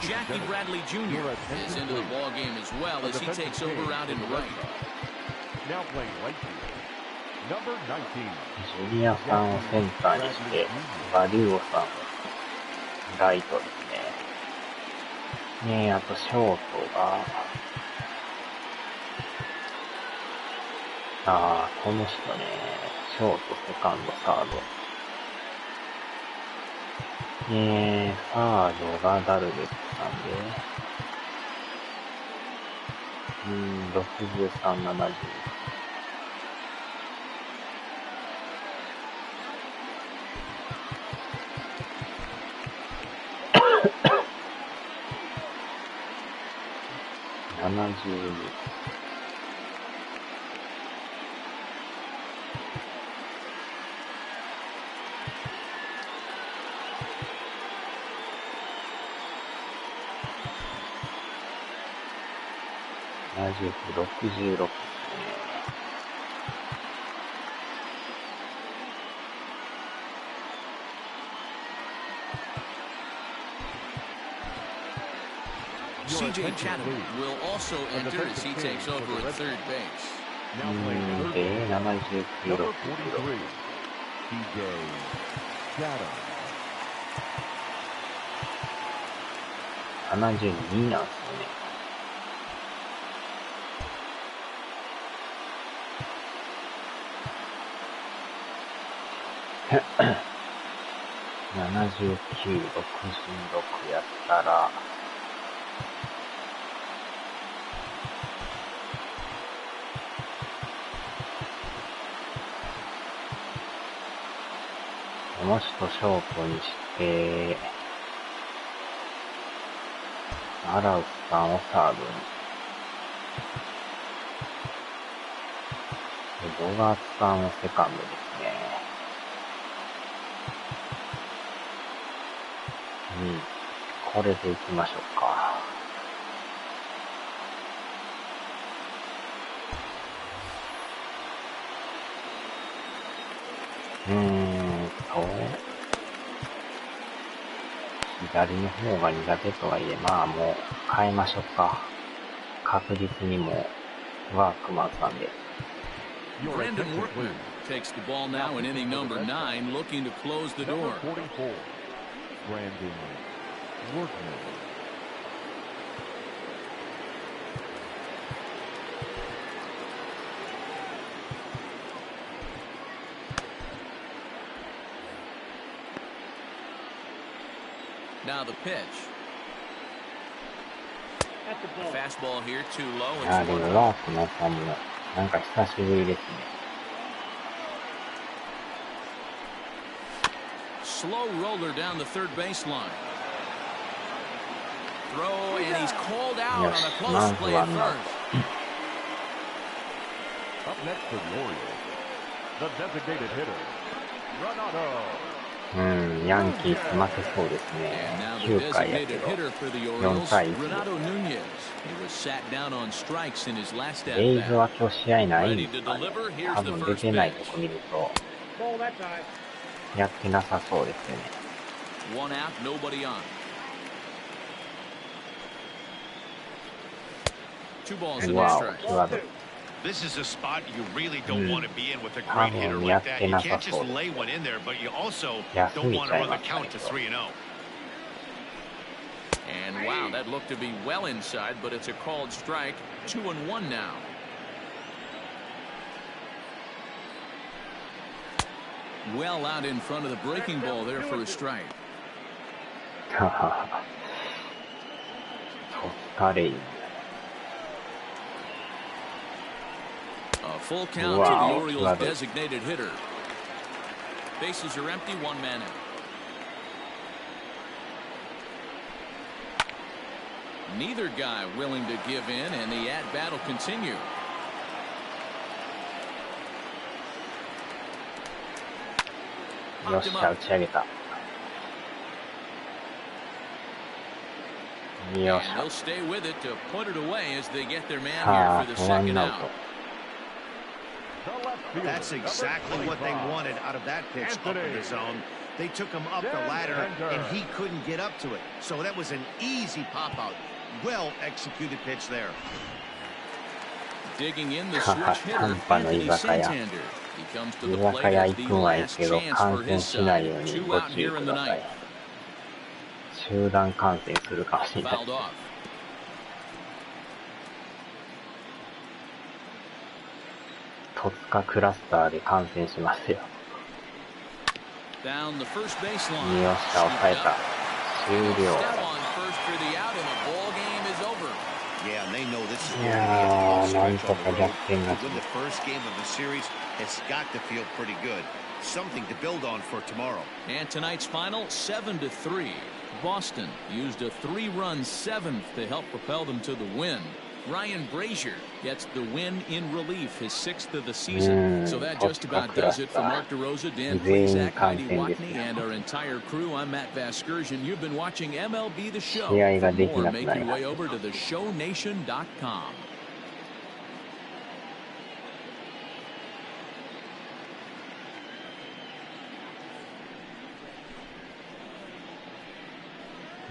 Jackie Bradley Jr. is into the ballgame as well as he takes over out in right. Now playing right field, number 19. ジュニアさんをセンターにして、バリューオさんライトですね。ねえ、あとショートが、この人ね、ショート、セカンド、サード。サードがダルベックさんで、63、70。72。66ですね。CJ Chatham will also enter as he takes over at third base. Now playing third, number 43, CJ Chatham. 72なんですよね。79、66やったら、この人ショートにして、アラウスさんをサードに。ボガーツさんをセカンドですね。これでいきましょうか。左の方が苦手とはいえ、まあもう変えましょうか。確実にもうワークマンさんで。Brandon Workman takes the ball now in inning number 9, looking to close the door. Number 44, Brandon Workman. Now the pitch. Fastball here, too low. でもワークマンさんもなんか久しぶりですね。Slow roller down the third baseline. Throw, and he's called out on a close play at first. Up next for the Orioles, the designated hitter, Renato. ヤンキース負けそうですね。9回やけど、4対1。レイズは今日試合ないんですかね。多分出てないとこ見ると、やってなさそうですよね。Wow, This is a spot you really don't want to be in with a great hitter like that. You can't just lay one in there, but you also don't want to run the count to 3-0. And wow, that looked to be well inside, but it's a called strike. 2-1 now. Well out in front of the breaking ball there for a strike. トレイ。A full count to the Orioles designated hitter. Bases are empty, one man out. Neither guy willing to give in, and the at-bat will continue. Popped him up. And they'll stay with it to put it away as they get their man here for the second out. That's exactly what they wanted out of that pitch up in the zone. They took him up the ladder, and he couldn't get up to it. So that was an easy pop-out. Well executed pitch there. Digging in the switch hitter, Anthony Santander. He comes to the plate as the last chance for his side. 2 out here in the ninth. 集団感染するかもしれない。Fouled off. 戸塚クラスターで感染しますよ。 Down the first baseline. よっしゃ、抑えた。終了。 Yeah, and they know this is いやー、なんとか逆転勝ち。 win the first game of the series. It's got to feel pretty good. Something to build on for tomorrow. And tonight's final, 7-3. Boston used a 3-run seventh to help propel them to the win. Ryan Brazier gets the win in relief, his 6th of the season. So that just about does it for Mark DeRosa, Dan Plesac, Heidi Watney, and our entire crew. I'm Matt Vasgersian. You've been watching MLB The Show. For more, make your way over to theshownation.com.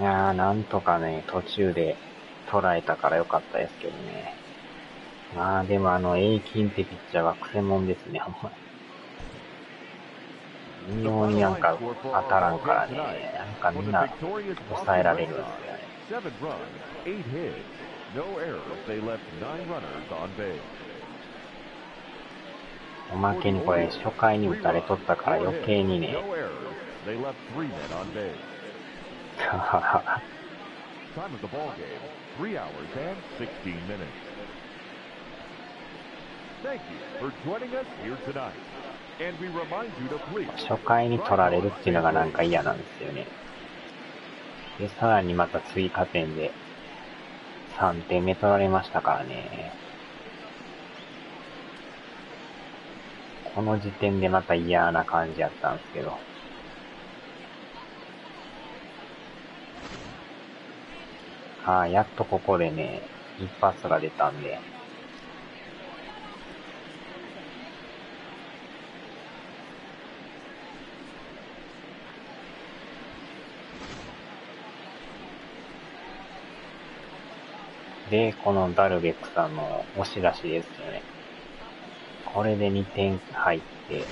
いやー、なんとかね、途中で捉えたからよかったですけどね。まあでも永金ってピッチャーはクセモンですね、ほんま。微妙になんか当たらんからね、なんかみんな抑えられるんですよね。おまけにこれ初回に打たれとったから余計にね。Time of the ball game, 3 hours and 16 minutes. Thank you for joining us here tonight. And we remind you to please. 初回に取られるっていうのがなんか嫌なんですよね。で、さらにまた追加点で3点目取られましたからね。この時点でまた嫌な感じやったんですけど。やっとここでね、一発が出たんで。で、このダルベックさんの押し出しですよね。これで2点入って、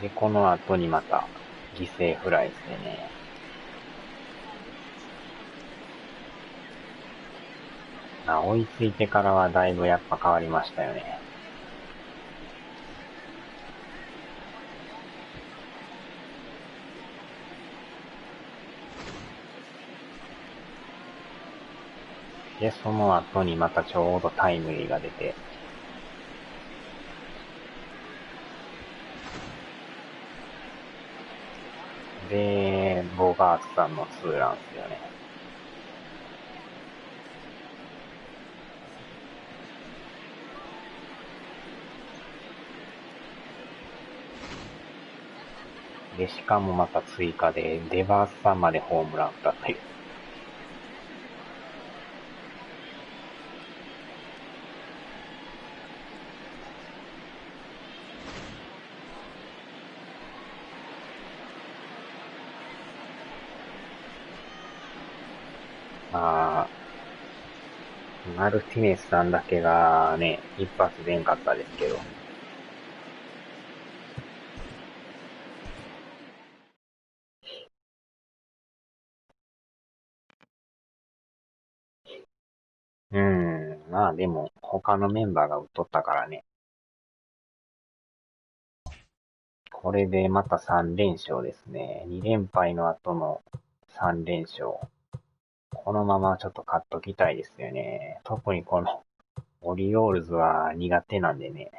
で、この後にまた犠牲フライですね。追いついてからはだいぶやっぱ変わりましたよね。で、その後にまたちょうどタイムリーが出て、で、ボガーツさんのツーランですよね。で、しかもまた追加で、デバースさんまでホームラン打ったという。まあ、マルティネスさんだけがね、一発出んかったですけど。まあでも、他のメンバーが打っとったからね。これでまた3連勝ですね。2連敗の後の3連勝。このままちょっと勝っときたいですよね。特にこのオリオールズは苦手なんでね。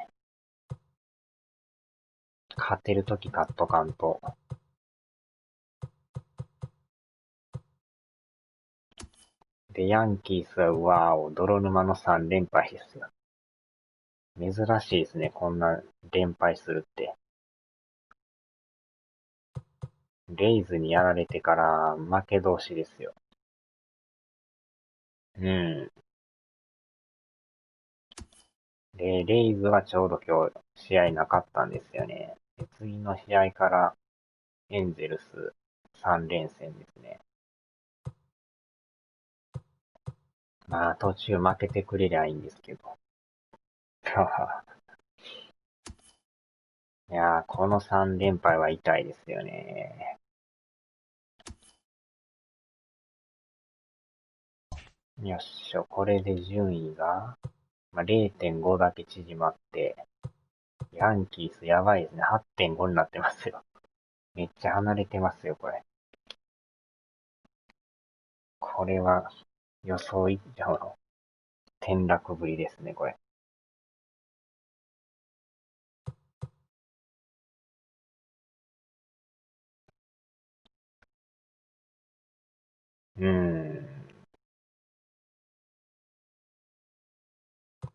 勝てるとき勝っとかんと。で、ヤンキースは泥沼の3連敗ですよ。珍しいですね、こんな連敗するって。レイズにやられてから負け同士ですよ。で、レイズはちょうど今日試合なかったんですよね。で、次の試合からエンゼルス3連戦ですね。まあ途中負けてくれりゃいいんですけど。いやー、この3連敗は痛いですよね。よっしょ、これで順位が、0.5 だけ縮まって、ヤンキースやばいですね。8.5 になってますよ。めっちゃ離れてますよ、これ。これは予想以上の転落ぶりですね、これ。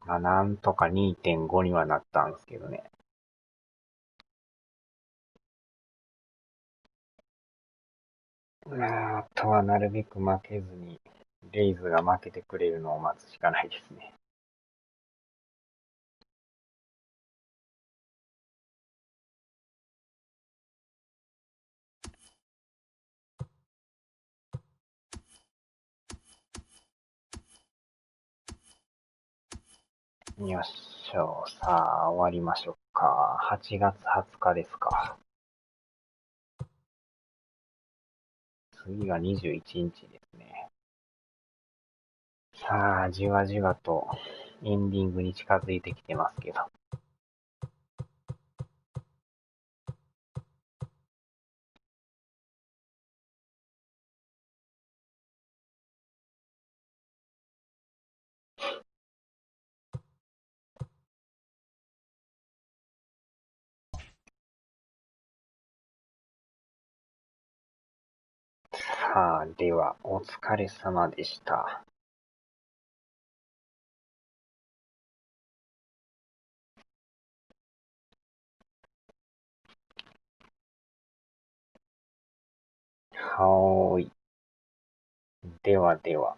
まあ、なんとか 2.5 にはなったんですけどね。あとはなるべく負けずに、レイズが負けてくれるのを待つしかないですね。よっしょ。さあ、終わりましょうか。8月20日ですか。次が21日ですね。さあ、じわじわとエンディングに近づいてきてますけど。さあ、では、お疲れ様でした。はーい。ではでは。